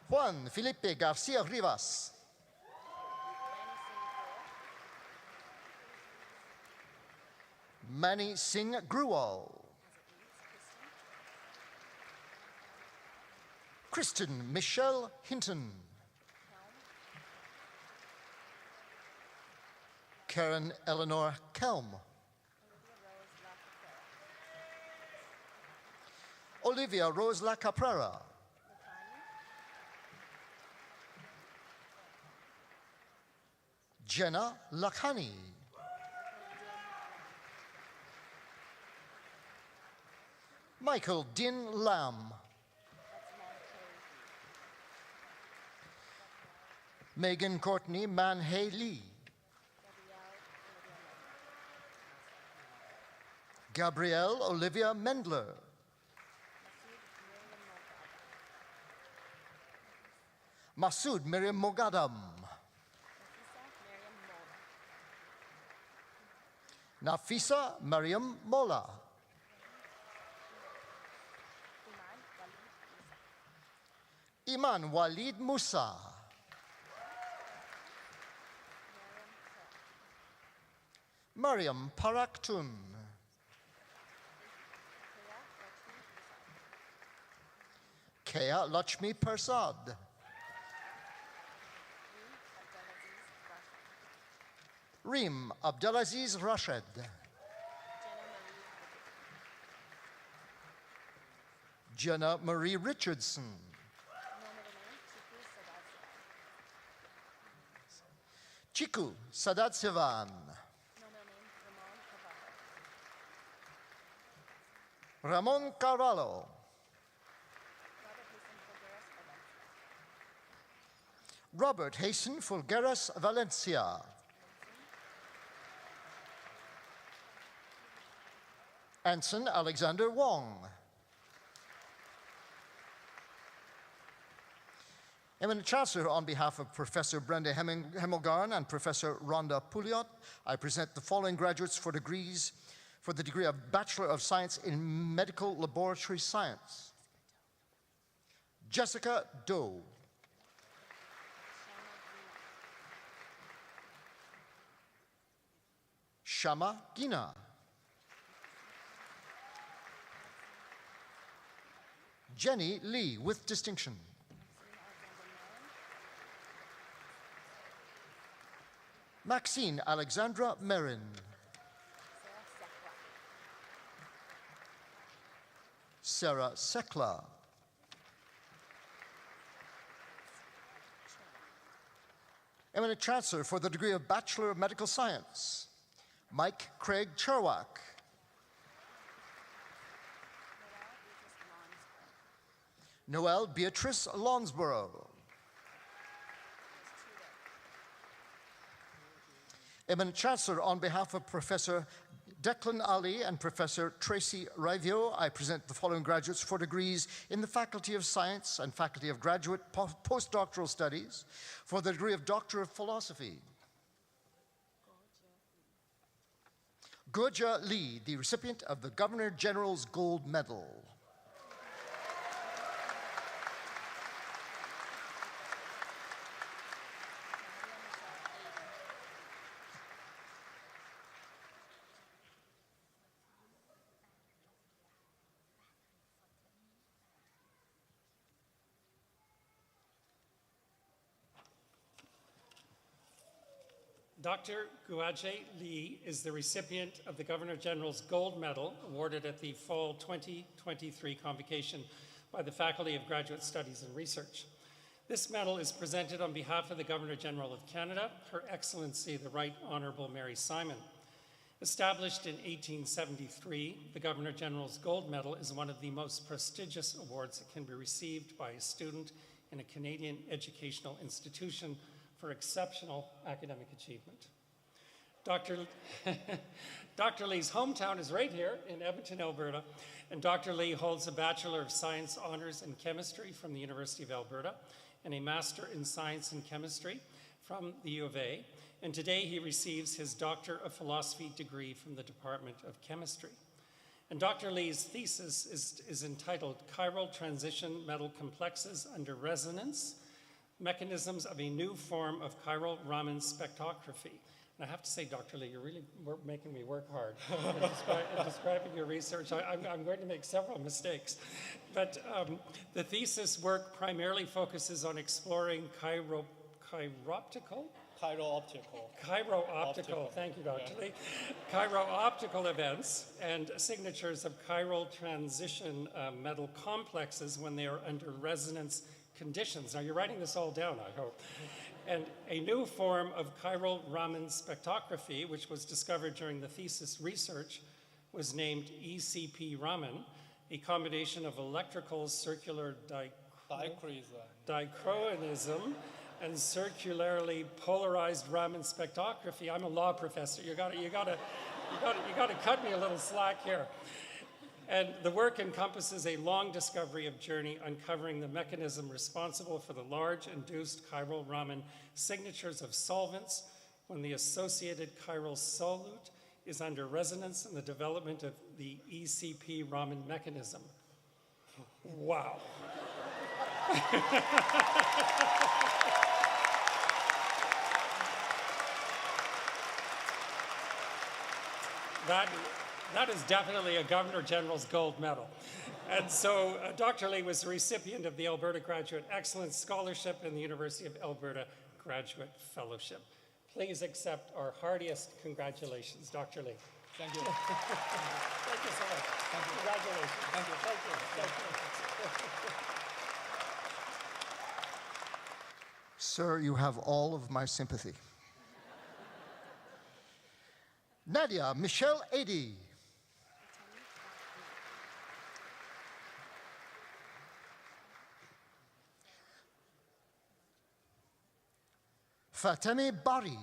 Juan Felipe Garcia Rivas. Manny Singh Gruwal. Kristen Michelle Hinton. Karen Eleanor Kelm. Olivia Rose La Caprera. Jenna Lakhani. Michael Din Lam. Megan Courtney Manhey Lee. Gabrielle Olivia Mendler. Masood Miriam Mogadam. Nafisa Mariam Mola. Iman Walid Musa. Mariam Paraktun. Kea Lakshmi Persad. Reem Abdelaziz Rashid. Jenna Marie Richardson. Chiku Sadat Sivan. Ramon Carvalho. Robert Hasten Fulgueras Valencia. Anson Alexander Wong. Eminent Chancellor, on behalf of Professor Brenda Hemmelgarn and Professor Rhonda Pouliot, I present the following graduates for the degree of Bachelor of Science in Medical Laboratory Science. Jessica Doe. Shama Gina. Jenny Lee, with distinction. Maxine Alexandra Merin. Sarah Sekla. Eminent Chancellor for the degree of Bachelor of Medical Science, Mike Craig Cherwak. Noelle Beatrice Lonsborough. Eminent Chancellor, on behalf of Professor Declan Ali and Professor Tracy Rivio, I present the following graduates for degrees in the Faculty of Science and Faculty of Graduate Postdoctoral Studies for the degree of Doctor of Philosophy. Goja Lee, the recipient of the Governor General's Gold Medal. Dr. Guaje Lee is the recipient of the Governor General's Gold Medal awarded at the Fall 2023 Convocation by the Faculty of Graduate Studies and Research. This medal is presented on behalf of the Governor General of Canada, Her Excellency the Right Honourable Mary Simon. Established in 1873, the Governor General's Gold Medal is one of the most prestigious awards that can be received by a student in a Canadian educational institution for exceptional academic achievement. Dr. Lee's hometown is right here in Edmonton, Alberta, and Dr. Lee holds a Bachelor of Science Honours in Chemistry from the University of Alberta and a Master in Science and Chemistry from the U of A, and today he receives his Doctor of Philosophy degree from the Department of Chemistry. And Dr. Lee's thesis is entitled Chiral Transition Metal Complexes Under Resonance, Mechanisms of a New Form of Chiral Raman Spectrography. And I have to say, Dr. Lee, you're really making me work hard in describing your research. I'm going to make several mistakes. But the thesis work primarily focuses on exploring chiro-optical, thank you, Dr. Lee. Chiro-optical events and signatures of chiral transition metal complexes when they are under resonance conditions. Now, you're writing this all down, I hope. And a new form of chiral Raman spectrography, which was discovered during the thesis research, was named ECP Raman, a combination of electrical circular dichroism and circularly polarized Raman spectrography. I'm a law professor. You got to cut me a little slack here. And the work encompasses a long discovery of journey uncovering the mechanism responsible for the large induced chiral Raman signatures of solvents when the associated chiral solute is under resonance and the development of the ECP Raman mechanism. Wow. That is definitely a Governor General's Gold Medal. And so Dr. Lee was the recipient of the Alberta Graduate Excellence Scholarship and the University of Alberta Graduate Fellowship. Please accept our heartiest congratulations, Dr. Lee. Thank you. Thank you so much. Thank you. Congratulations. Thank you. Thank you. Sir, you have all of my sympathy. Nadia Michelle Ady. Fatemi Bari.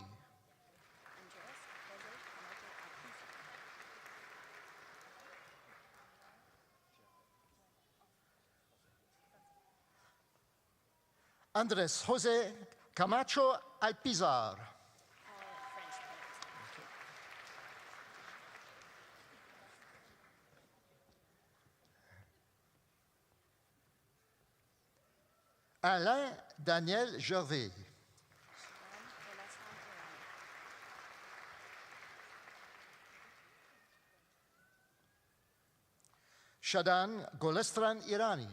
Andres Jose Camacho Alpizar. Alain Daniel Gervais. Shadan Golestran Irani.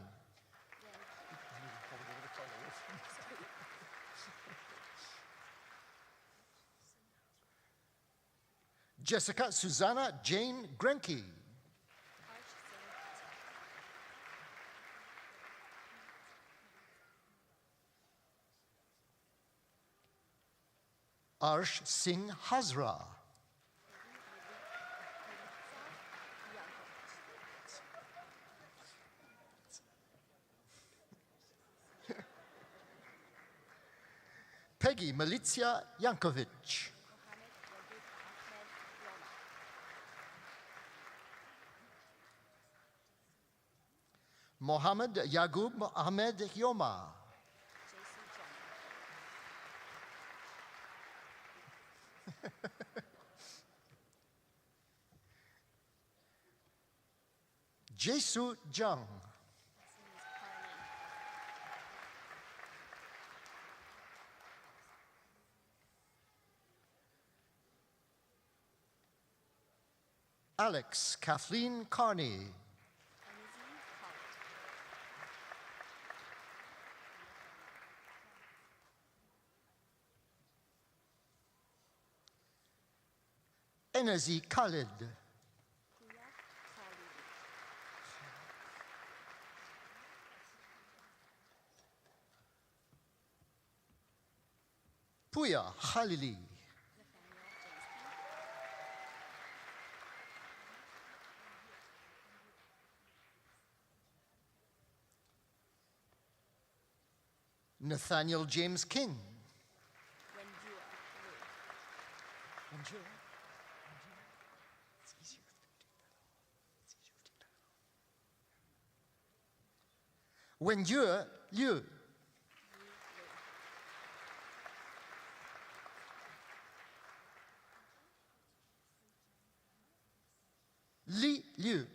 Jessica Susanna Jane Grenke. Arsh Singh Hazra. Peggy Militia Yankovic. Mohammed Yagub Ahmed Yoma. Jesu Jung. Alex Kathleen Carney. Enazi Khalid. Puya Khalili. Nathaniel James King. Wenjue Liu. Li Liu.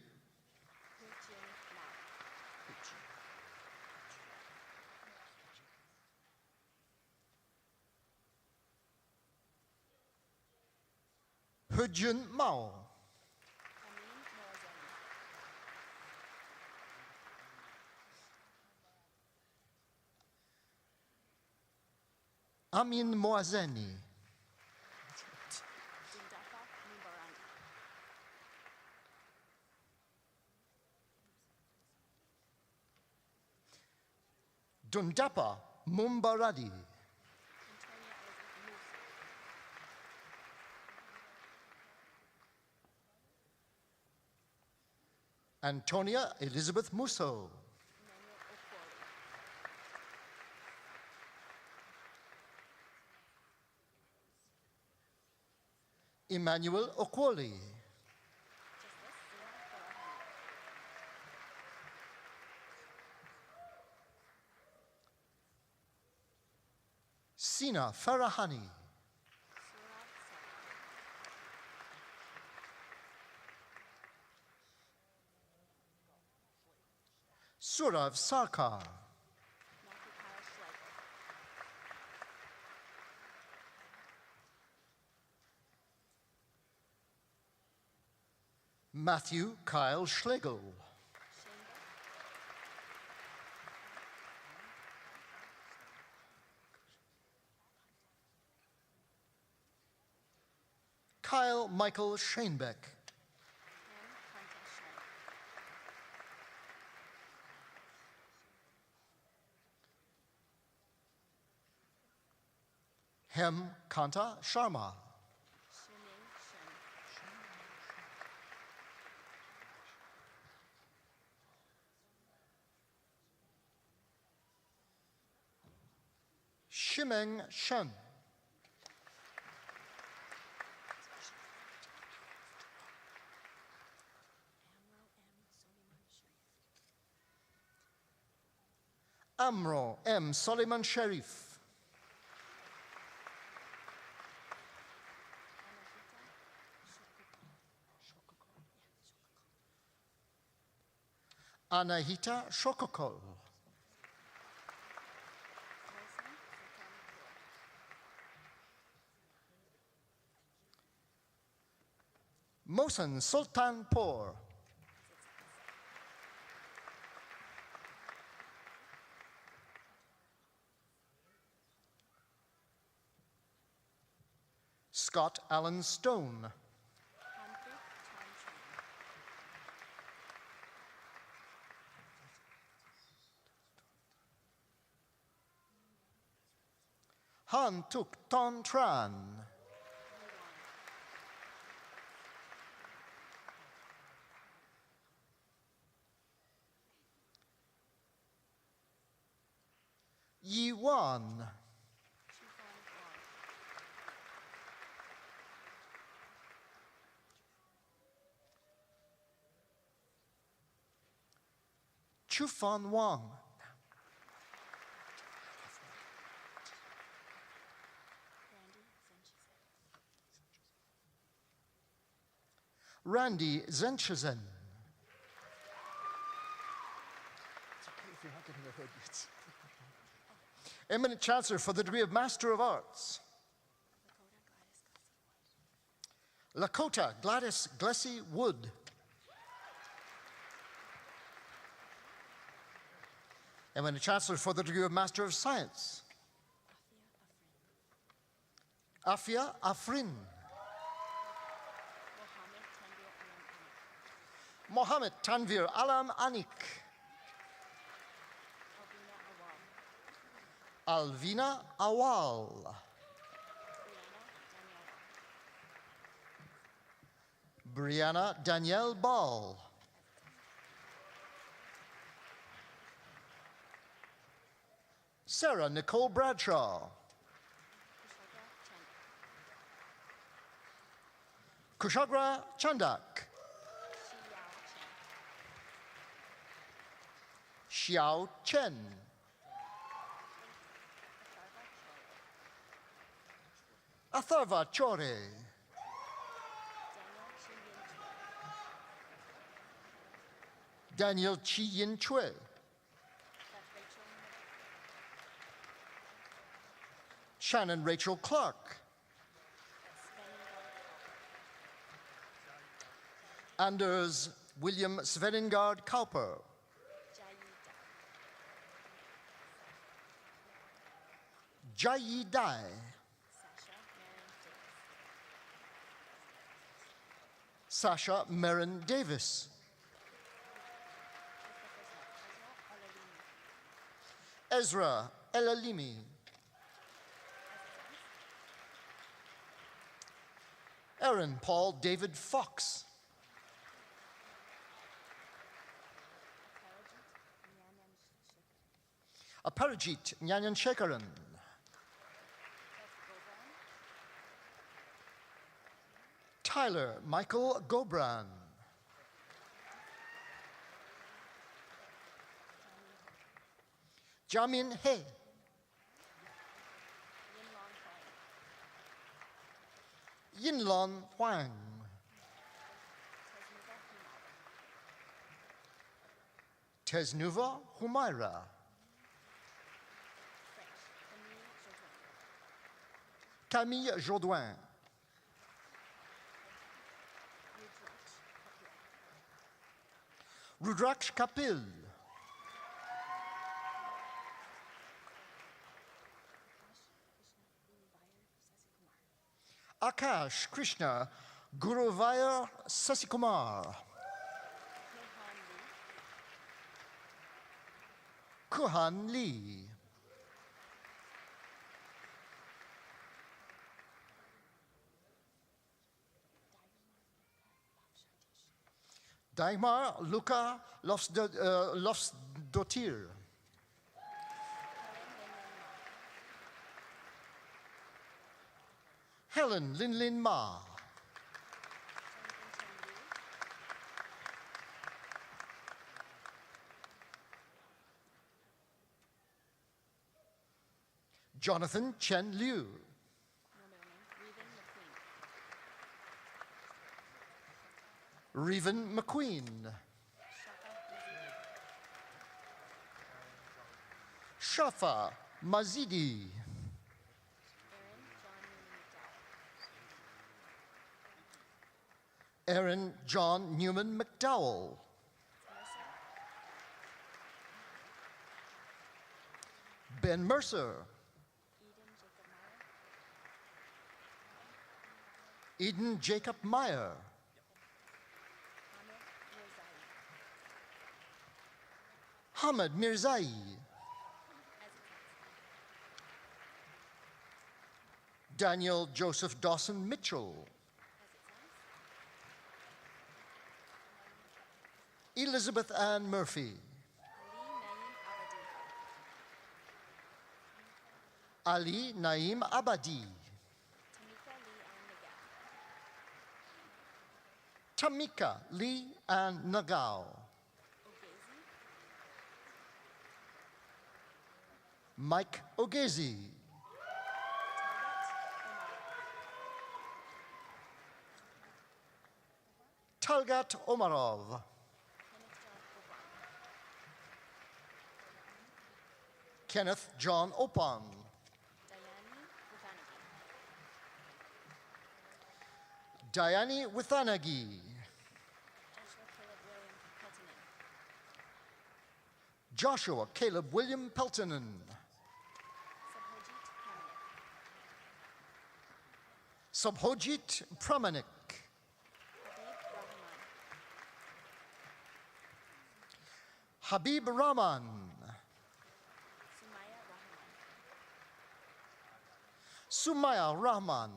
Hejun Mao. Amin Moazeni. Dundapa Mumbaradi. Antonia Elizabeth Musso. Emmanuel Okwoli. Sina Farahani. Surav Sarkar. Matthew Kyle Schlegel. Kyle Michael Schoenbeck. Hem Kanta Sharma. Shimeng Shen. Amro M. Soliman Sharif. Anahita Shokokol. Mohsen Sultanpour. Scott Allen Stone. Han Tuk Ton Tran. Yi Wan. Chufan Wang. Randy Zenchezen. It's okay if you're not getting ahead yet. Eminent Chancellor for the degree of Master of Arts. Lakota Gladys Glessy Wood. Eminent Chancellor for the degree of Master of Science. Afia Afrin. Mohammed Tanvir Alam Anik. Alvina Awal. Brianna Danielle Ball. Sarah Nicole Bradshaw. Kushagra Chandak. Xiao Chen. Atharva Chore. Daniel Chi Yin Chue. Shannon Rachel Clark. Anders William Sveningard Kauper. Jayi Dai. Sasha Marin Davis. Ezra Elalimi. Aaron Paul David Fox. Aparajit Nyanyan Shekaran. Tyler Michael Gobran. Jamin He. Yinlon Huang. Tesnuva Humaira. Camille Jourdouin. Rudraksh Kapil. Akash Krishna Guruvayar Sasikumar. Kuhan Lee. Daimar Luca Lofsdottir. Helen Linlin Ma. Jonathan Chen Liu. Revan McQueen. Shafa Mazidi. Aaron John Newman McDowell. Ben Mercer. Eden Jacob Meyer. Hamid Mirzai. Daniel Joseph Dawson Mitchell. Elizabeth Ann Murphy. Ali Naim Abadi. Tamika Lee Ann Nagao. Mike Ogezi. Talgat Omarov. Kenneth John Opan. Diane Withanagi. Joshua Caleb William Peltonen. Subhojit Pramanik. Habib Rahman. Sumaya Rahman.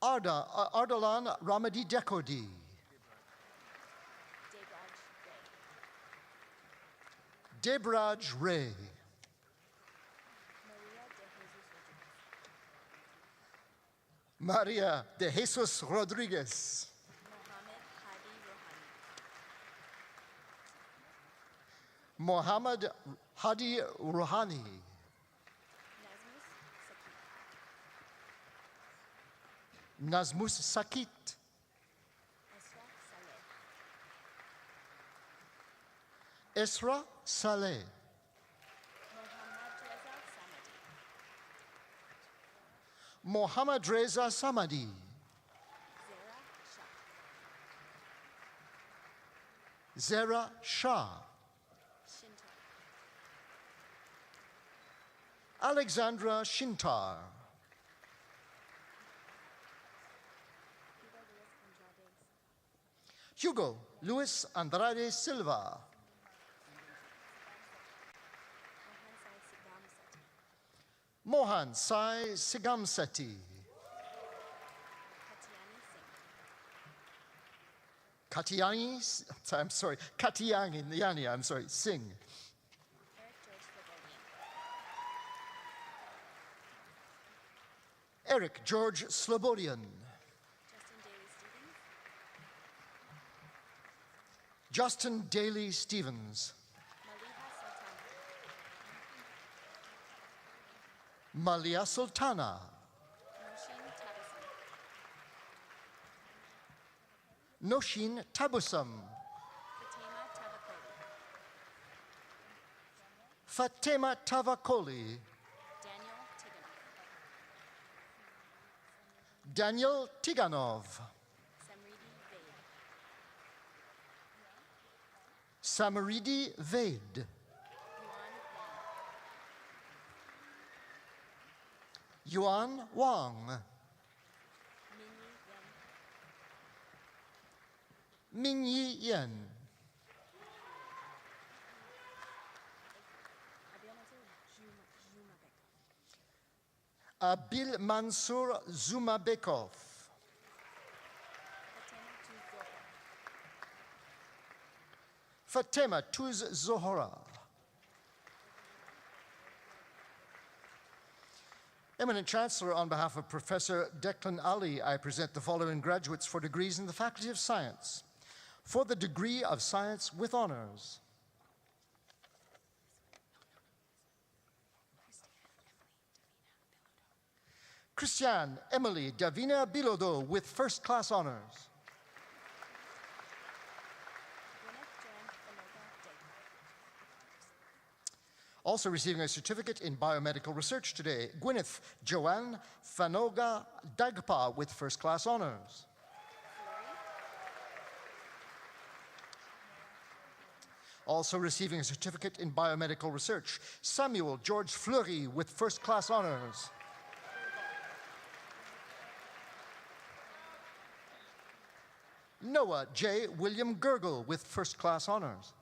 Ardalan Ramadi Dekodi. Debraj Ray. Maria de Jesus Rodriguez. Mohammed Hadi Rouhani. Nazmus Sakit. Esra Saleh. Mohammad Reza Samadi. Zera Shah. Alexandra Shintar. Hugo Luis Andrade Silva. Mohan Sai Sigamseti. Katiani Singh. Eric George Slobodian. Justin Daly Stevens. Malia Sultana. Noshin Tabusam. Fatema Tavakoli. Daniel Tiganov. Samaridi Vaid. Yuan Wang. Mingyi Yen. Abil Mansour Zumabekov. Fatema Tuz Zohora. Eminent Chancellor, on behalf of Professor Declan Ali, I present the following graduates for degrees in the Faculty of Science. For the degree of Science with honors, Christiane Emily Davina Bilodeau with first class honors. Also receiving a certificate in biomedical research today, Gwyneth Joanne Fanoga Dagpa with first class honors. Also receiving a certificate in biomedical research, Samuel George Fleury with first class honors. Noah J. William Gergel with first class honors.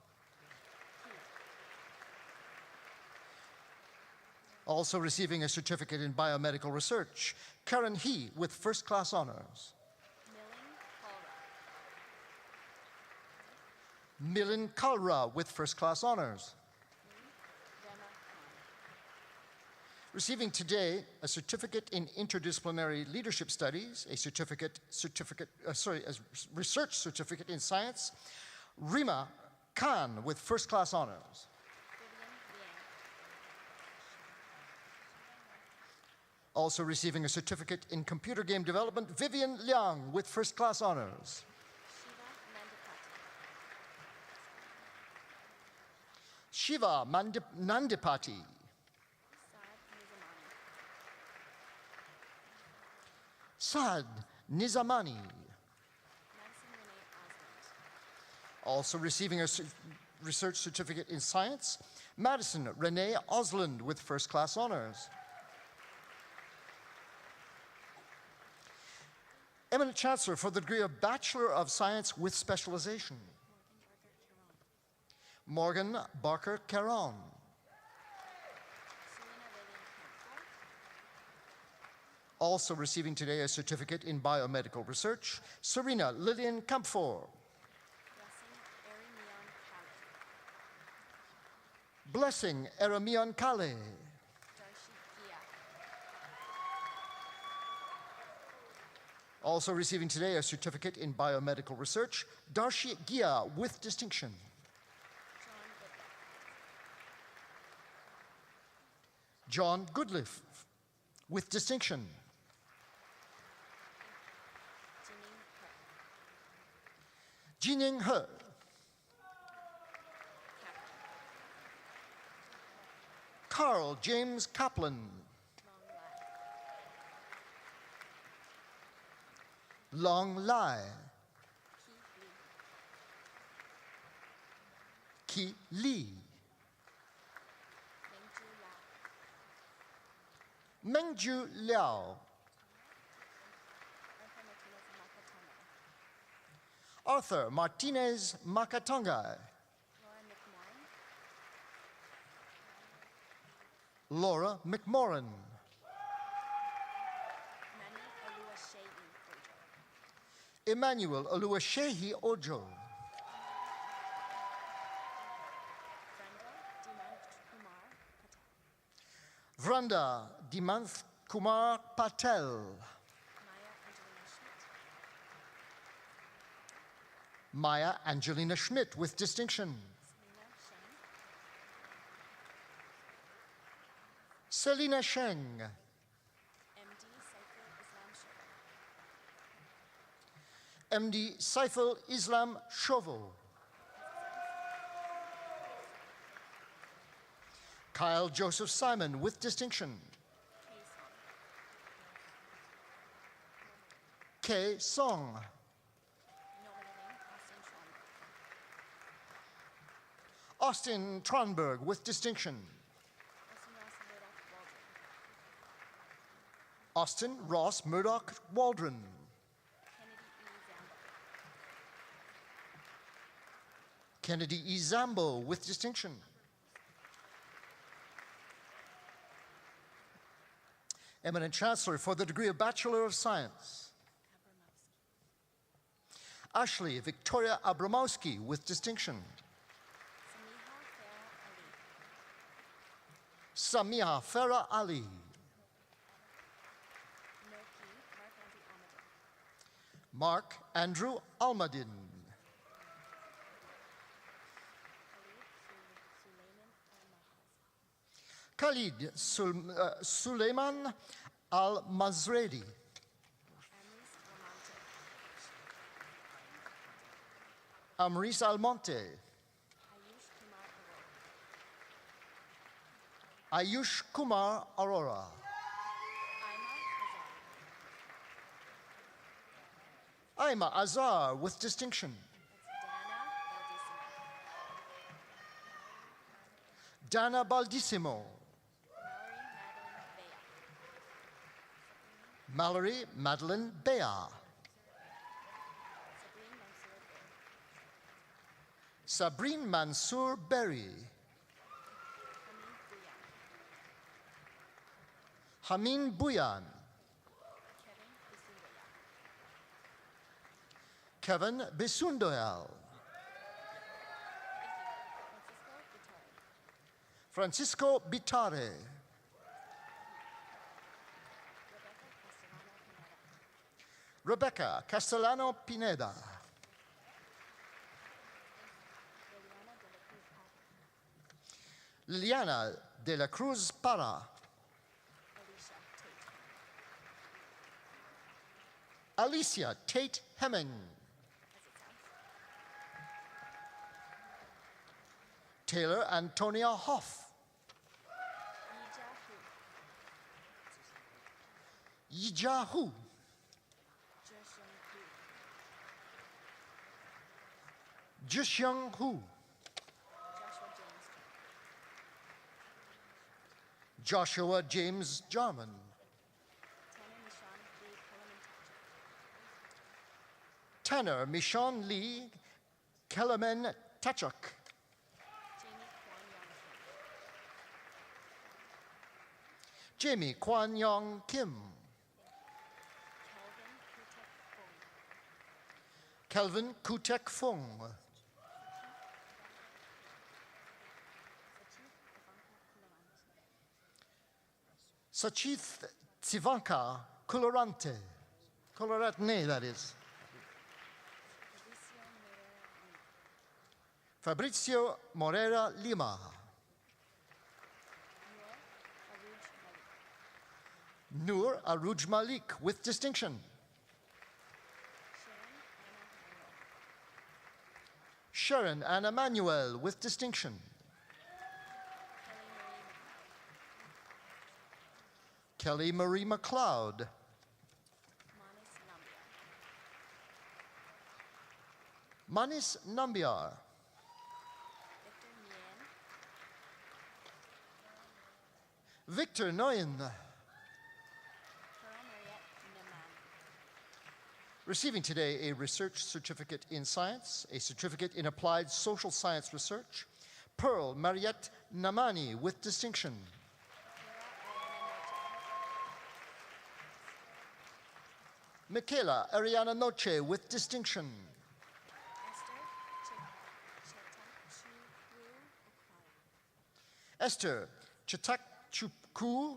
Also receiving a certificate in biomedical research, Karen He with first class honors. Milin Kalra with first class honors. Receiving today a certificate in interdisciplinary leadership studies, a research certificate in science, Rima Khan with first class honors. Also receiving a certificate in computer game development, Vivian Liang with first class honors. Shiva Nandipati. Saad Nizamani. Also receiving a research certificate in science, Madison Renee Osland with first class honors. Eminent Chancellor for the degree of Bachelor of Science with specialization, Morgan Barker Caron. Also receiving today a certificate in biomedical research, Serena Lillian Kampfor. Blessing Eremion Kale. Also receiving today a certificate in biomedical research, Darshi Gia with distinction. John Goodliff with distinction. Jining He. Carl James Kaplan. Long Lai. Ki Li. Mengju Liao. Arthur Martinez Makatongai. Laura McMorrin. Emmanuel Oluwaseyi Ojo. Vranda Dimanth Kumar Patel. Maya Angelina Schmidt with distinction. Selina Sheng. MD Saiful Islam Shovo. Kyle Joseph Simon with distinction. K. Song. Austin Tronberg with distinction. Austin Ross Murdoch Waldron. Kennedy E. Zambo with distinction. Eminent Chancellor for the degree of Bachelor of Science, Ashley Victoria Abramowski with distinction. Samiha Farah Ali. Mark Andrew Almadin. Khalid Suleiman Al-Mazredi. Amris Almonte. Ayush Kumar Arora. Aima Azar with distinction. Dana Baldissimo. Mallory Madeline Bea. Sabrine Mansour Berry. Hamin Buyan. Kevin Bisundoyal. Francisco Bitare. Rebecca Castellano Pineda. Liliana de la Cruz Para. Alicia Tate Hemming. Taylor Antonia Hoff. Yijahu. Jishyung Hu. Joshua James Jarman. Tanner Michon Lee Kelamen Tachuk. Jamie Kwan Yong Kim. Kelvin Kutek Fung. Sachith Tsivanka Colorante. Coloratne, that is. Fabrizio Morera Lima. Noor Aruj Malik with distinction. Sharon Anna Manuel with distinction. Kelly Marie McLeod. Manis Nambiar. Victor Nguyen. Receiving today a research certificate in science, a certificate in applied social science research, Pearl Mariette Namani with distinction. Michaela Ariana Noche with distinction. Esther Chitak Chupku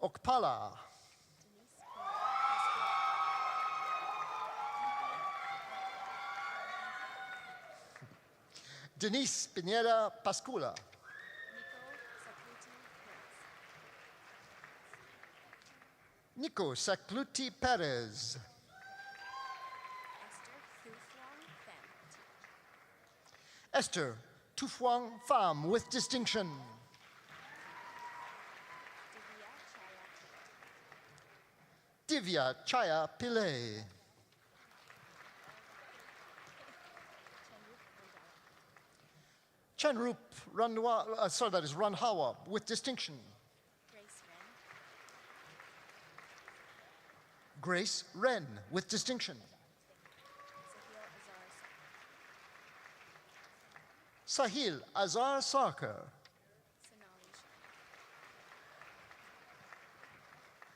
Okpala. Denise Pineda Pascula. Nico Sakluti Perez. Esther Tufuang Pham with distinction. Divya Chaya Pillay. Chenrup Ranhawa with distinction. Grace Wren with distinction. Sahil Azar Sarkar.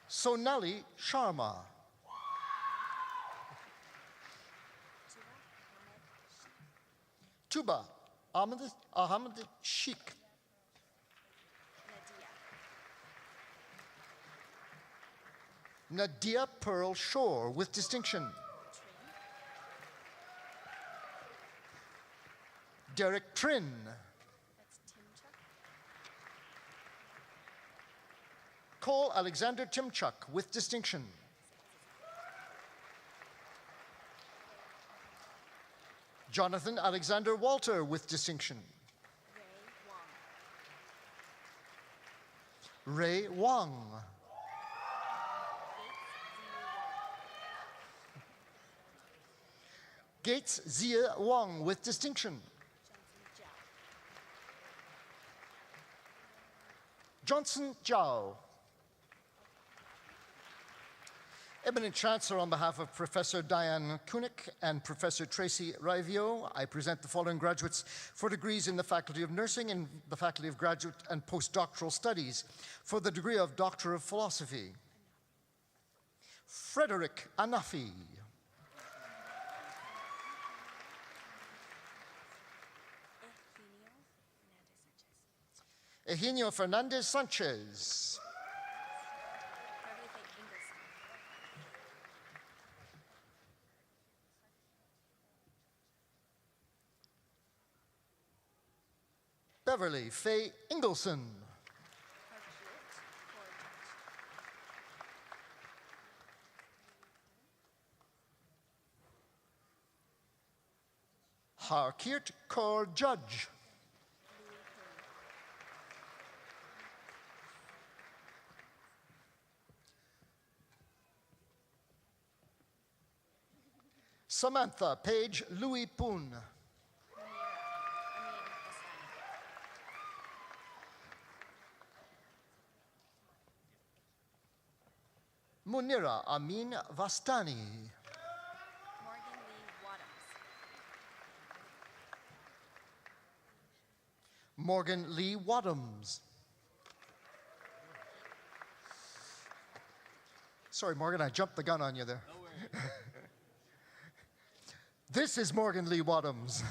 Sonali Sharma. Tuba Ahmed Sheikh. Nadia Pearl Shore with distinction. Derek Trin. Nicole Alexander Timchuk with distinction. Jonathan Alexander Walter with distinction. Ray Wong. Gates Zia Wong with distinction. Johnson Zhao. Eminent Chancellor, on behalf of Professor Diane Kunick and Professor Tracy Rivio, I present the following graduates for degrees in the Faculty of Nursing and the Faculty of Graduate and Postdoctoral Studies for the degree of Doctor of Philosophy. Frederick Anafi. Eugenio Fernandez Sanchez. Beverly Faye Ingleson. Harkiert Kaur Judge. Samantha Page Louis Poon. Munira Amin Vastani. Morgan Lee Wadhams. Sorry, Morgan, I jumped the gun on you there. This is Morgan Lee Wadhams.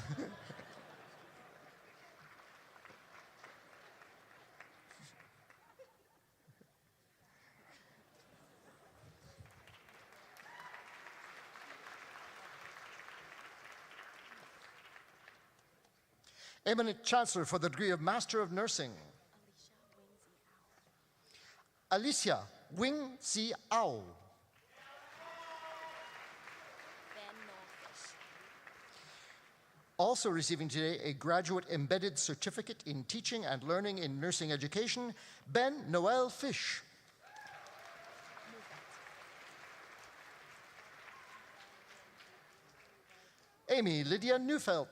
Eminent Chancellor for the degree of Master of Nursing. Alicia Wing Si Ao. Also receiving today a graduate embedded certificate in teaching and learning in nursing education, Ben Noel Fish. Amy Lydia Neufeld.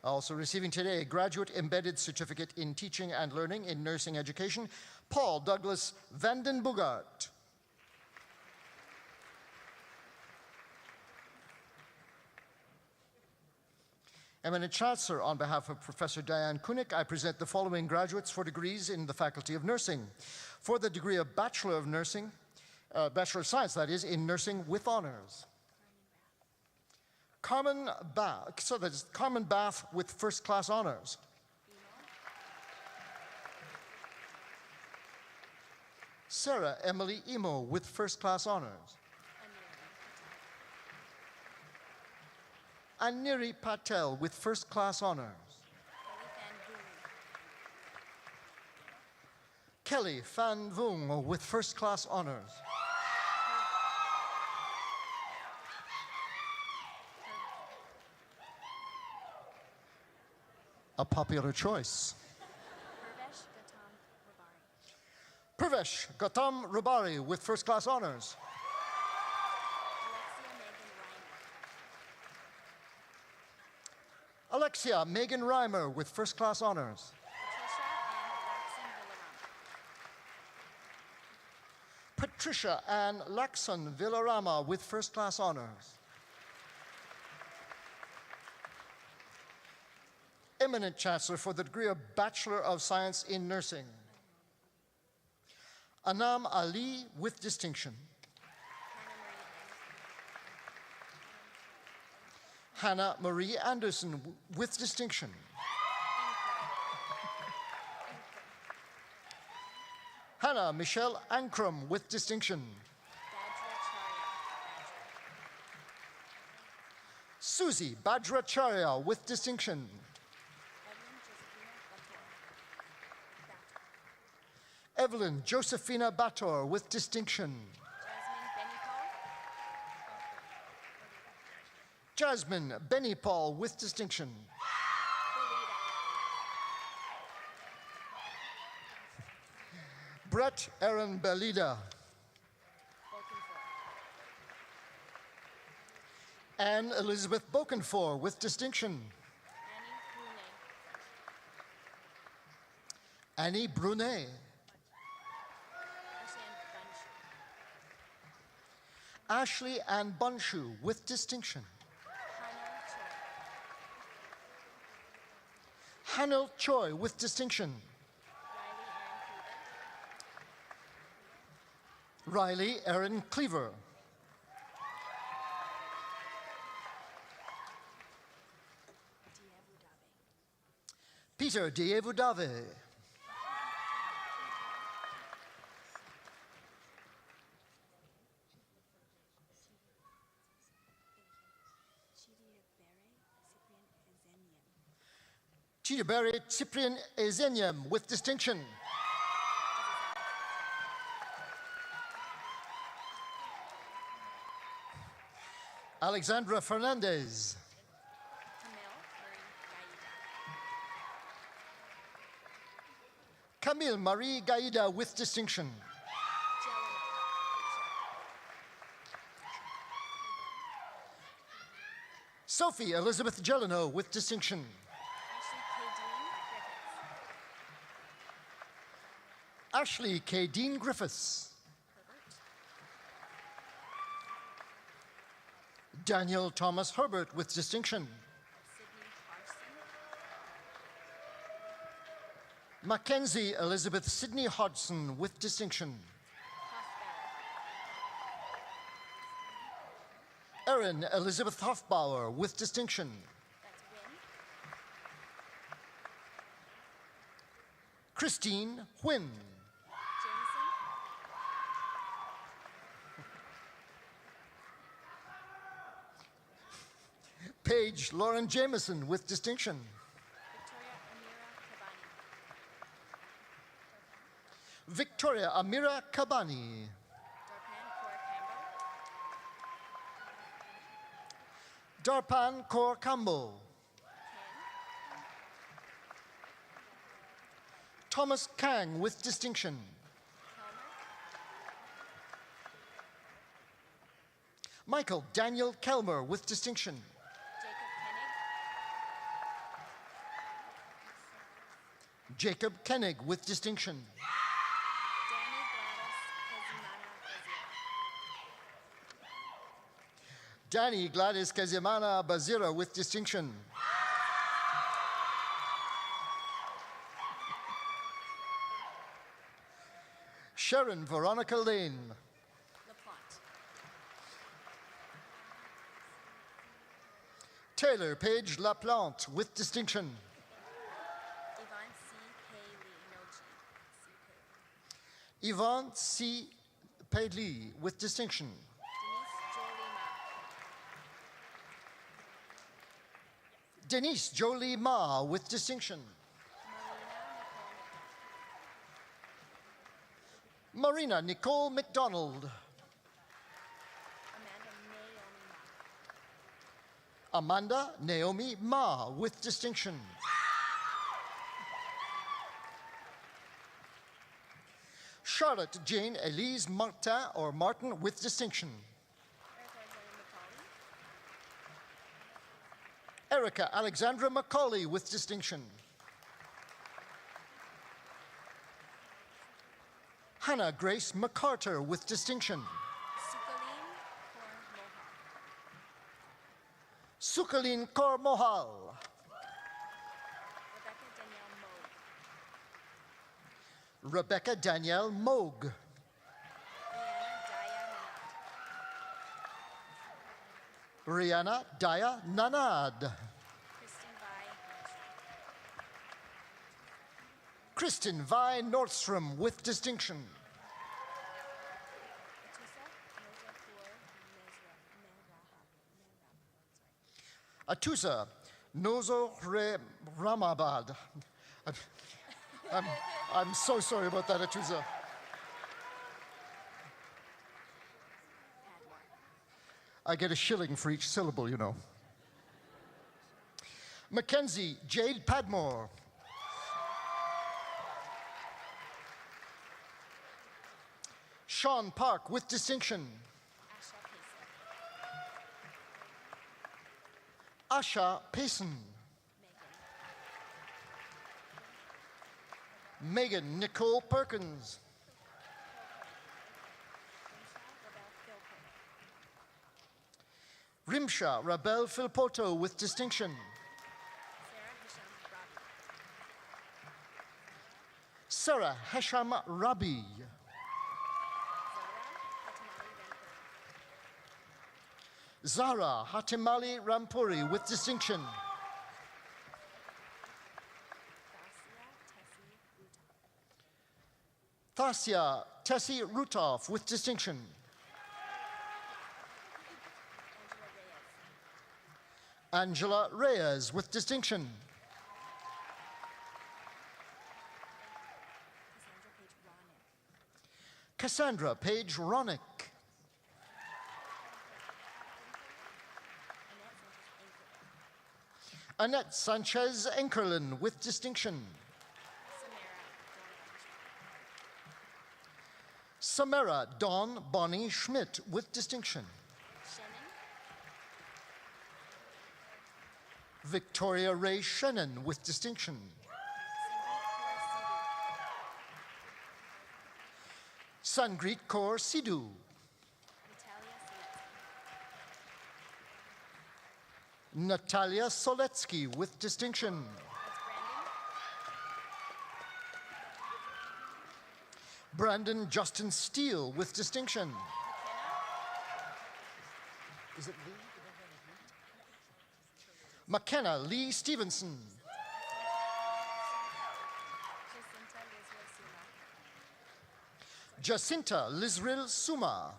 Also receiving today a graduate embedded certificate in teaching and learning in nursing education, Paul Douglas Vanden Bogaert. Eminent Chancellor, on behalf of Professor Diane Kunick, I present the following graduates for degrees in the Faculty of Nursing. For the degree of Bachelor of Nursing, Bachelor of Science, that is, in nursing with honors. Carmen Bath with first-class honors. Sarah Emily Emo with first-class honors. Aniri Patel with first-class honors. Kelly Fan Vung with first-class honors. A popular choice. Purvesh Gautam Rubari with first-class honors. Alexia Megan Reimer with first-class honors. Patricia Ann Laxon Villarama with first-class honors. Eminent Chancellor for the degree of Bachelor of Science in Nursing. Anam Ali with distinction. Hannah Marie Anderson with distinction. Hannah Michelle Ankrum with distinction. Susie Bajracharya with distinction. Evelyn Josephina Bator with distinction. Jasmine Benny Paul with distinction. Brett Aaron Belida. Anne Elizabeth Bokenfor with distinction. Annie Brunet. Ashley Ann Bunshu with distinction. Hanil Choi with distinction. Riley Erin Cleaver. Peter Dievudave. Chidibere Cyprian Ezenium with distinction. Alexandra Fernandez. Camille Marie Gaida with distinction. Sophie Elizabeth Jeleno with distinction. Ashley K. Dean Griffiths. Daniel Thomas Herbert with distinction. Mackenzie Elizabeth Sidney Hodgson with distinction. Erin Elizabeth Hofbauer with distinction. Christine Huynh. Paige Lauren Jameson with distinction. Victoria Amira Kabani. Darpan Kaur Kambo. Thomas Kang with distinction. Michael Daniel Kelmer with distinction. Jacob Koenig with distinction. Danny Gladys Kazimana Bazira with distinction. Sharon Veronica Lane. Taylor Page Laplante with distinction. Yvonne C. Paley with distinction. Denise Jolie Ma with distinction. Marina Nicole McDonald. Amanda Naomi Ma with distinction. Charlotte Jane Elise Martin or Martin with distinction. Erica Alexandra Macaulay with distinction. Hannah Grace MacArthur with distinction. Sukaline Kaur Mohal. Rebecca Danielle Moog. Rihanna Daya Nanad. Kristen Vi Nordstrom with distinction. Atusa Nozo Ramabad. I'm so sorry about that, Atusa. I get a shilling for each syllable, you know. Mackenzie Jade Padmore. Sean Park with distinction. Asha Payson. Megan Nicole Perkins. Rimsha Rabel Philpoto with distinction. Sarah Hesham Rabi. Zara Hatimali Rampuri with distinction. Thasia Tessie Rutov with distinction. Angela Reyes with distinction. Cassandra Page Ronick. Annette Sanchez Enkerlin with distinction. Samara Dawn Bonnie Schmidt with distinction. Victoria Ray Shannon with distinction. Sangreet Kaur Sidhu. Natalia Soletsky with distinction. Brandon Justin Steele with distinction. Is it Lee? McKenna Lee Stevenson. Jacinta Lizril Suma.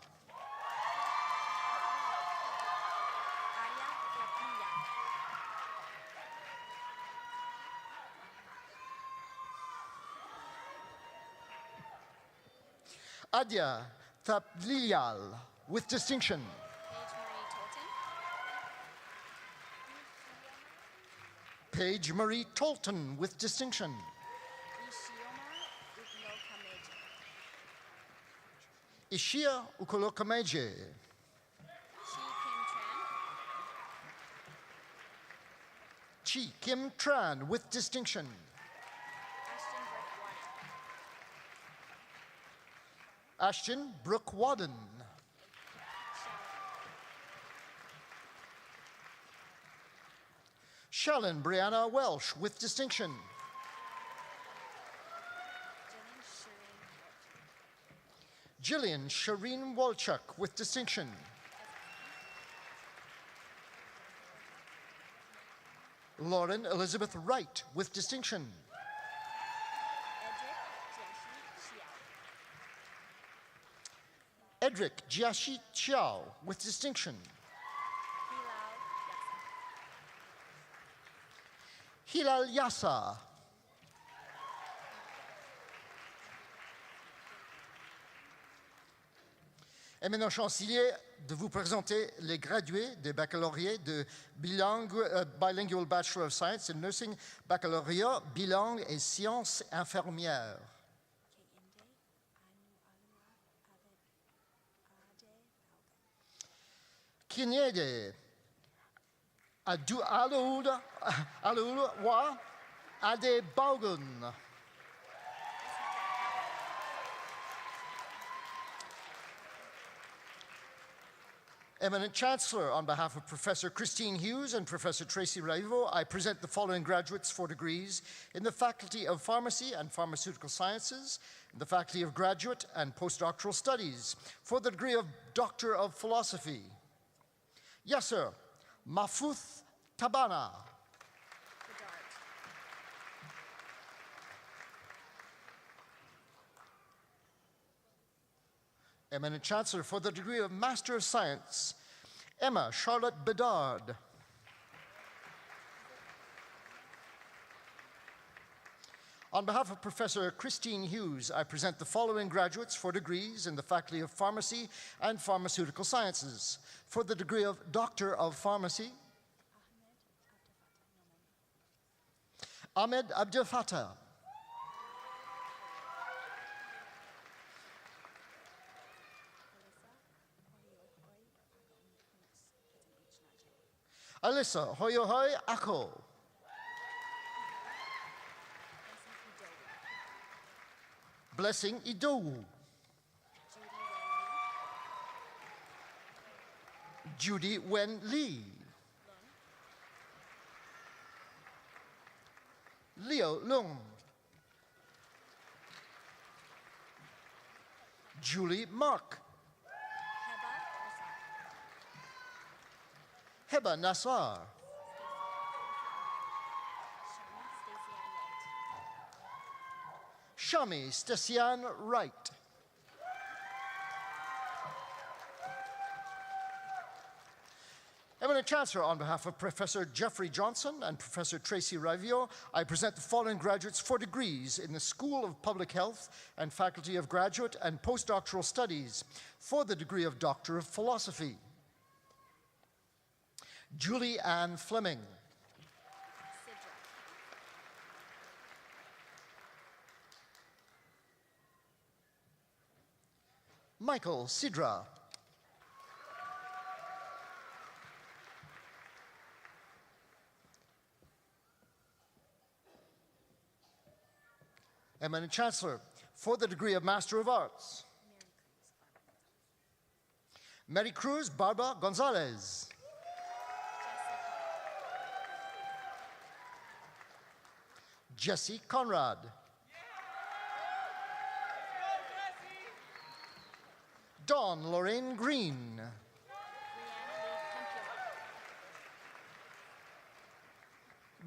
Adia Tapliyal with distinction. Paige Marie Tolton with distinction. Ishia Ukolokameje. Chi Kim Tran with distinction. Ashton Brooke Wadden. Shallon Brianna Welsh with distinction. Jillian Shireen Walchuk with distinction. Lauren Elizabeth Wright with distinction. Edric Jiashi Chiao with distinction. Hilal Yassa. Et maintenant, chancelier, de vous présenter les gradués des baccalauréats de Bilingual Bachelor of Science in Nursing, baccalauréat bilingue et sciences infirmières. Kinyede Aloul Wa Ade Baugun. Eminent Chancellor, on behalf of Professor Christine Hughes and Professor Tracy Raivo, I present the following graduates for degrees in the Faculty of Pharmacy and Pharmaceutical Sciences, in the Faculty of Graduate and Postdoctoral Studies, for the degree of Doctor of Philosophy. Yasser Mahfouz Tabana. Eminent Chancellor, for the degree of Master of Science, Emma Charlotte Bedard. On behalf of Professor Christine Hughes, I present the following graduates for degrees in the Faculty of Pharmacy and Pharmaceutical Sciences. For the degree of Doctor of Pharmacy, Ahmed Abdel Fattah. Alyssa Hoyohoi Ako. Blessing Idowu. Judy Wen Lee. Leo Lung. Julie Mark. Heba Nassar. Shami Stesian Wright. Eminent Chancellor, on behalf of Professor Jeffrey Johnson and Professor Tracy Ravio, I present the following graduates for degrees in the School of Public Health and Faculty of Graduate and Postdoctoral Studies for the degree of Doctor of Philosophy. Julie Ann Fleming. Michael Sidra. Eminent Chancellor, for the degree of Master of Arts. Mary Cruz Barba Gonzalez. Jesse Conrad. Dawn Lorraine Green.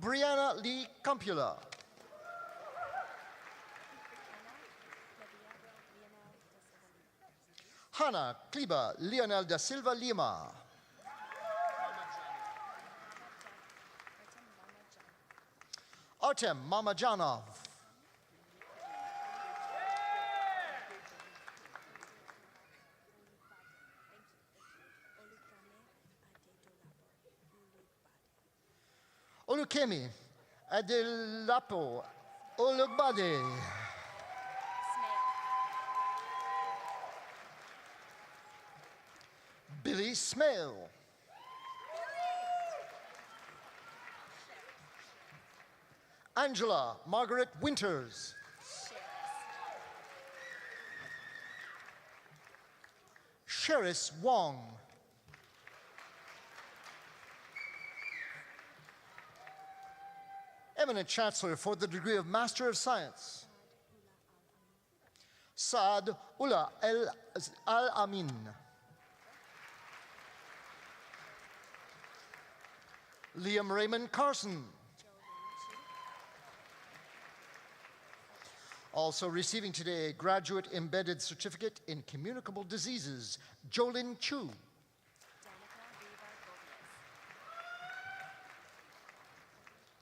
Brianna Lee Campula. Hannah Kliba Leonel da Silva Lima. Artem Mamajanov. Olukemi Adelapo Olugbade. Billy Smale. Angela Margaret Winters. Sheris Wong. Eminent Chancellor for the degree of Master of Science. Saad Ullah Al-Amin. Liam Raymond Carson. Also receiving today a Graduate Embedded Certificate in Communicable Diseases, Jolyn Chu.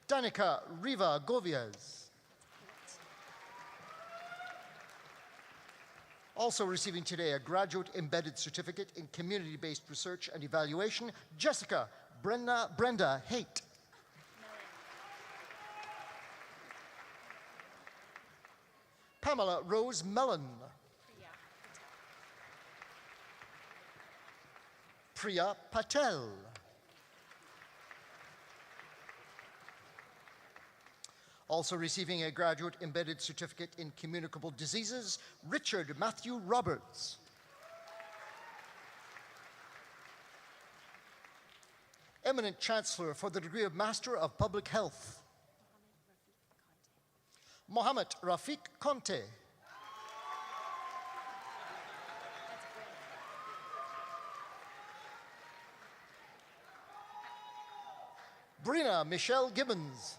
Danica Riva Govias. Also receiving today a Graduate Embedded Certificate in Community-Based Research and Evaluation, Jessica Brenda Haight. Pamela Rose Mellon. Priya Patel. Also receiving a Graduate Embedded Certificate in Communicable Diseases, Richard Matthew Roberts. Eminent Chancellor for the degree of Master of Public Health, Mohammed Rafiq Conte. Brina Michelle Gibbons.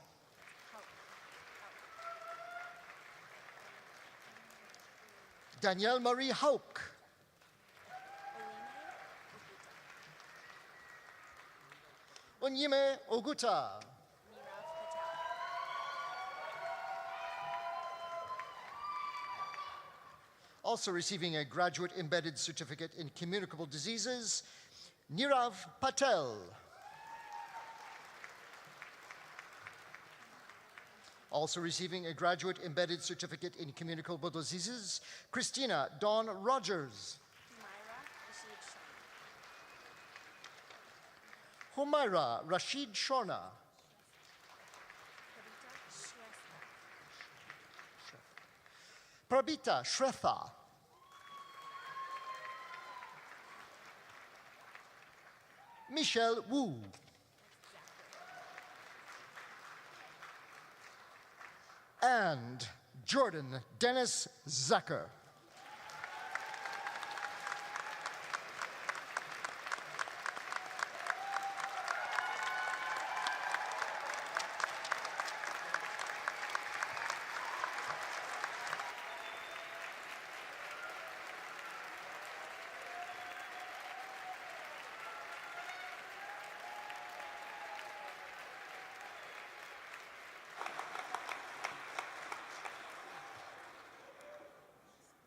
Danielle Marie Hauk. Onyime Oguta. Also receiving a graduate embedded certificate in communicable diseases, Nirav Patel. Also receiving a graduate embedded certificate in communicable diseases, Christina Dawn Rogers. Humaira Rashid Shorna. Prabita Shretha. Michelle Wu. And Jordan Dennis Zucker.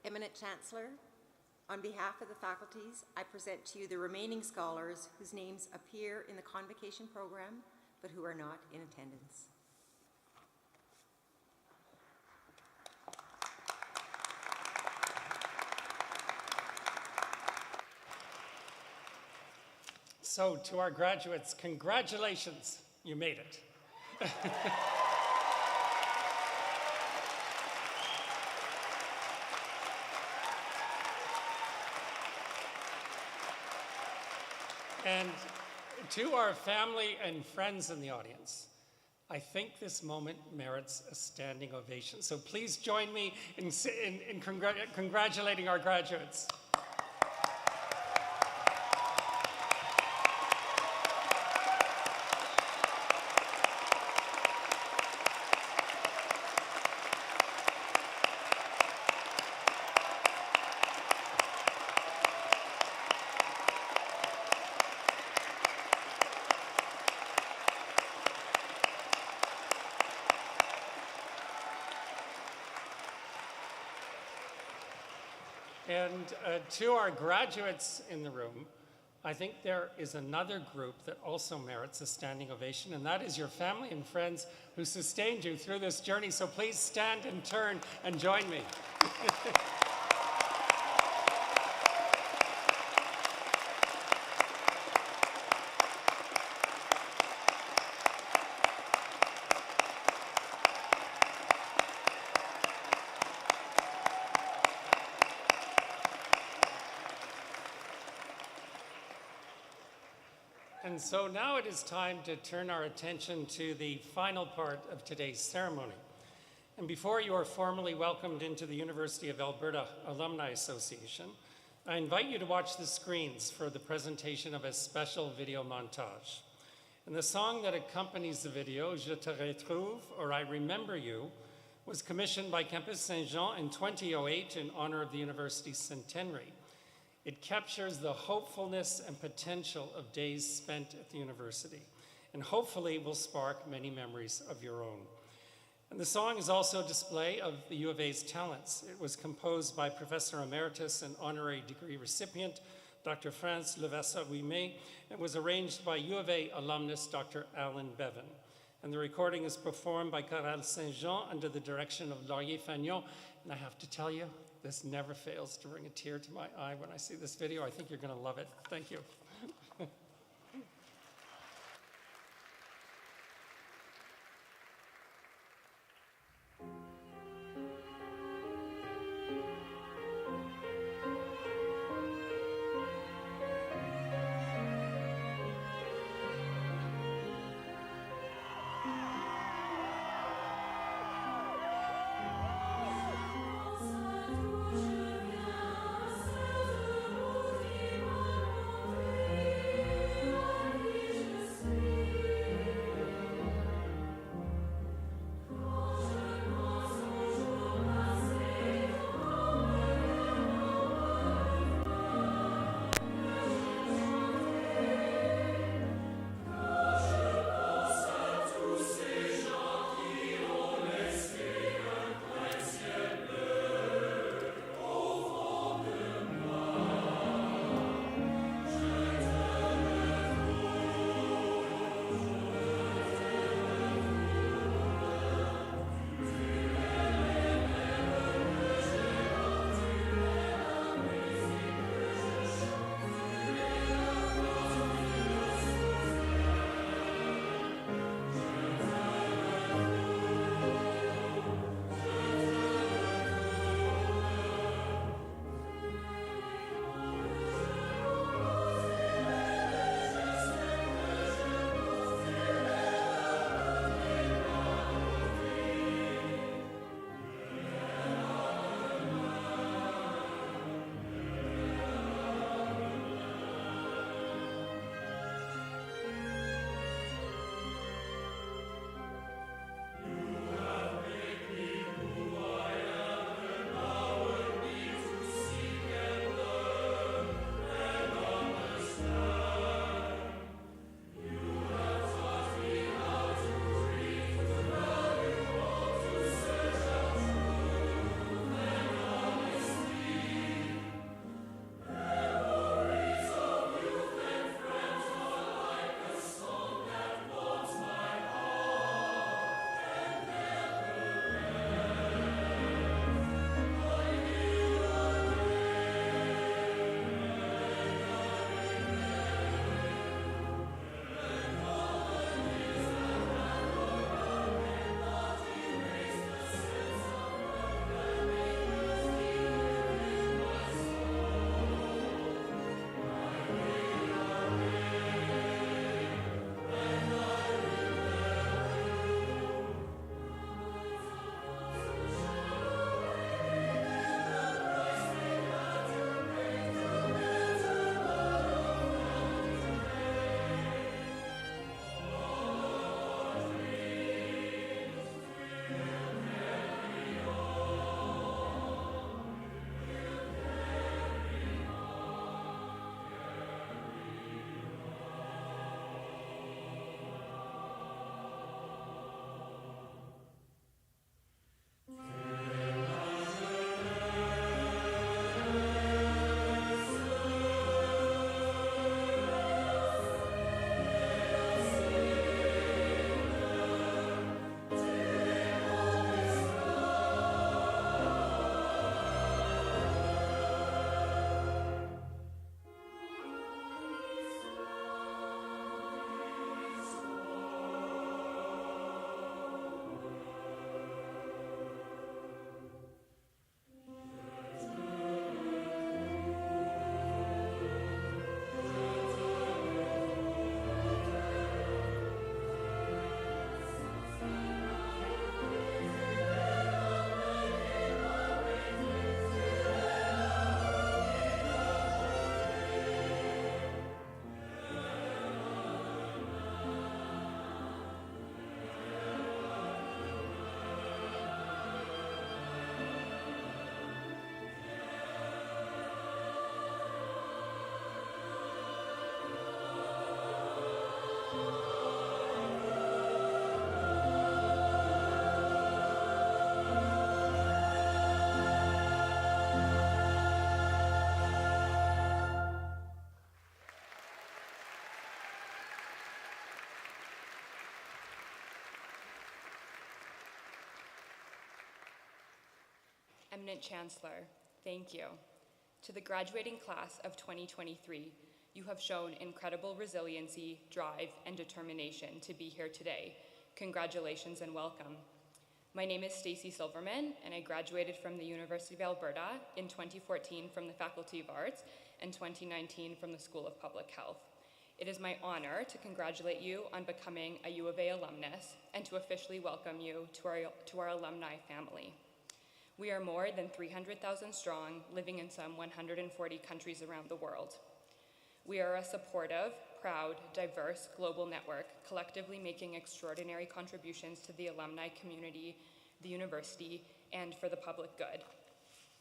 Eminent Chancellor, on behalf of the faculties, I present to you the remaining scholars whose names appear in the convocation program, but who are not in attendance. So to our graduates, congratulations, you made it. And to our family and friends in the audience, I think this moment merits a standing ovation. So please join me in congratulating our graduates. And to our graduates in the room, I think there is another group that also merits a standing ovation, and that is your family and friends who sustained you through this journey. So please stand and turn and join me. And so now it is time to turn our attention to the final part of today's ceremony. And before you are formally welcomed into the University of Alberta Alumni Association, I invite you to watch the screens for the presentation of a special video montage. And the song that accompanies the video, Je te retrouve, or I Remember You, was commissioned by Campus Saint-Jean in 2008 in honor of the university's centenary. It captures the hopefulness and potential of days spent at the university, and hopefully will spark many memories of your own. And the song is also a display of the U of A's talents. It was composed by Professor Emeritus and honorary degree recipient, Dr. France Levasseur-Ouimet, and was arranged by U of A alumnus, Dr. Alan Bevan. And the recording is performed by Chorale Saint-Jean under the direction of Laurier Fagnon. And I have to tell you, this never fails to bring a tear to my eye when I see this video. I think you're going to love it. Thank you. Eminent Chancellor, thank you. To the graduating class of 2023, you have shown incredible resiliency, drive, and determination to be here today. Congratulations and welcome. My name is Stacy Silverman, and I graduated from the University of Alberta in 2014 from the Faculty of Arts and 2019 from the School of Public Health. It is my honor to congratulate you on becoming a U of A alumnus and to officially welcome you to our alumni family. We are more than 300,000 strong, living in some 140 countries around the world. We are a supportive, proud, diverse global network, collectively making extraordinary contributions to the alumni community, the university, and for the public good.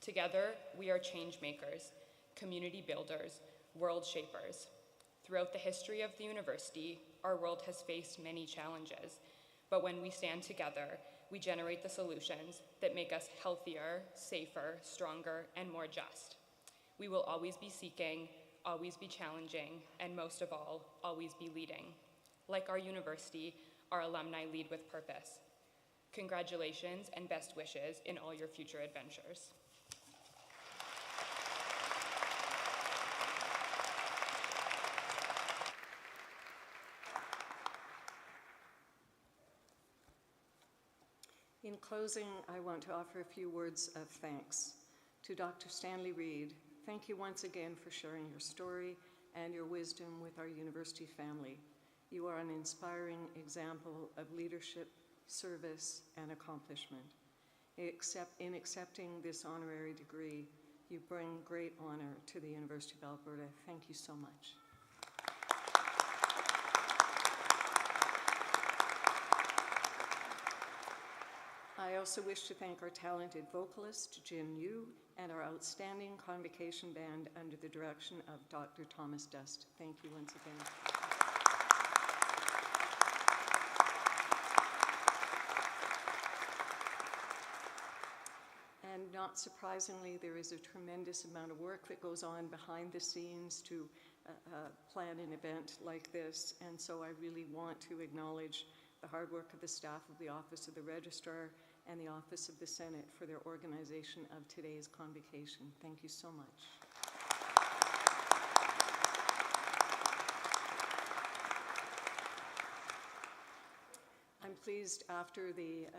Together, we are change makers, community builders, world shapers. Throughout the history of the university, our world has faced many challenges, but when we stand together, we generate the solutions that make us healthier, safer, stronger, and more just. We will always be seeking, always be challenging, and most of all, always be leading. Like our university, our alumni lead with purpose. Congratulations and best wishes in all your future adventures. In closing, I want to offer a few words of thanks. To Dr. Stanley Reed, thank you once again for sharing your story and your wisdom with our university family. You are an inspiring example of leadership, service, and accomplishment. In accepting this honorary degree, you bring great honor to the University of Alberta. Thank you so much. I also wish to thank our talented vocalist, Jin Yu, and our outstanding convocation band under the direction of Dr. Thomas Dust. Thank you once again. And not surprisingly, there is a tremendous amount of work that goes on behind the scenes to plan an event like this, and so I really want to acknowledge the hard work of the staff of the Office of the Registrar and the Office of the Senate for their organization of today's convocation. Thank you so much. I'm pleased after the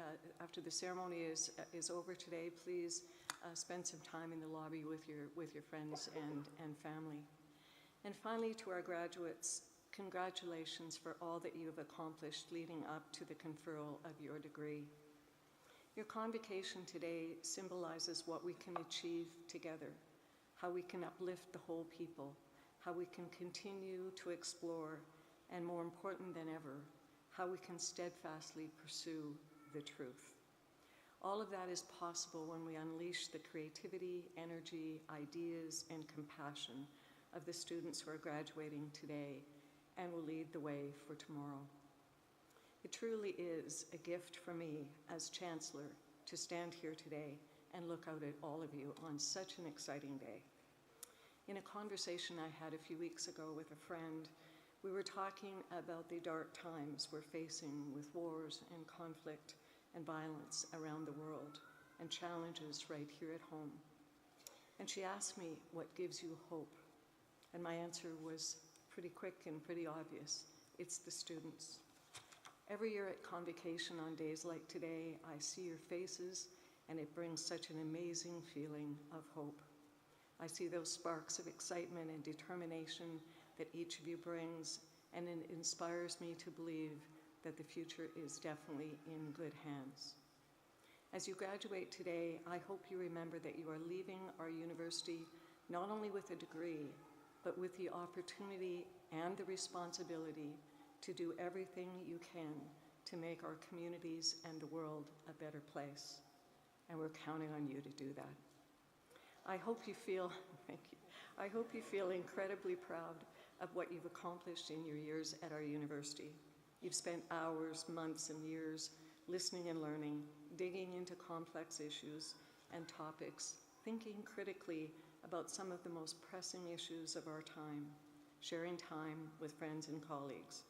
ceremony is over today, please spend some time in the lobby with your friends and family. And finally, to our graduates, congratulations for all that you have accomplished leading up to the conferral of your degree. Your convocation today symbolizes what we can achieve together, how we can uplift the whole people, how we can continue to explore, and more important than ever, how we can steadfastly pursue the truth. All of that is possible when we unleash the creativity, energy, ideas, and compassion of the students who are graduating today and will lead the way for tomorrow. It truly is a gift for me as Chancellor to stand here today and look out at all of you on such an exciting day. In a conversation I had a few weeks ago with a friend, we were talking about the dark times we're facing with wars and conflict and violence around the world and challenges right here at home. And she asked me, what gives you hope? And my answer was pretty quick and pretty obvious. It's the students. Every year at Convocation on days like today, I see your faces, and it brings such an amazing feeling of hope. I see those sparks of excitement and determination that each of you brings, and it inspires me to believe that the future is definitely in good hands. As you graduate today, I hope you remember that you are leaving our university not only with a degree, but with the opportunity and the responsibility to do everything you can to make our communities and the world a better place. And we're counting on you to do that. I hope you feel, thank you, I hope you feel incredibly proud of what you've accomplished in your years at our university. You've spent hours, months, and years listening and learning, digging into complex issues and topics, thinking critically about some of the most pressing issues of our time, sharing time with friends and colleagues,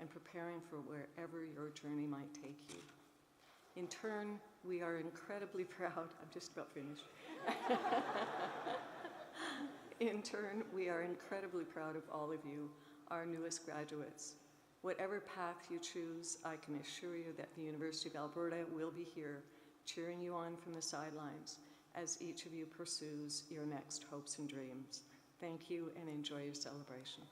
and preparing for wherever your journey might take you. In turn, we are incredibly proud, I'm just about finished. In turn, we are incredibly proud of all of you, our newest graduates. Whatever path you choose, I can assure you that the University of Alberta will be here, cheering you on from the sidelines as each of you pursues your next hopes and dreams. Thank you and enjoy your celebration.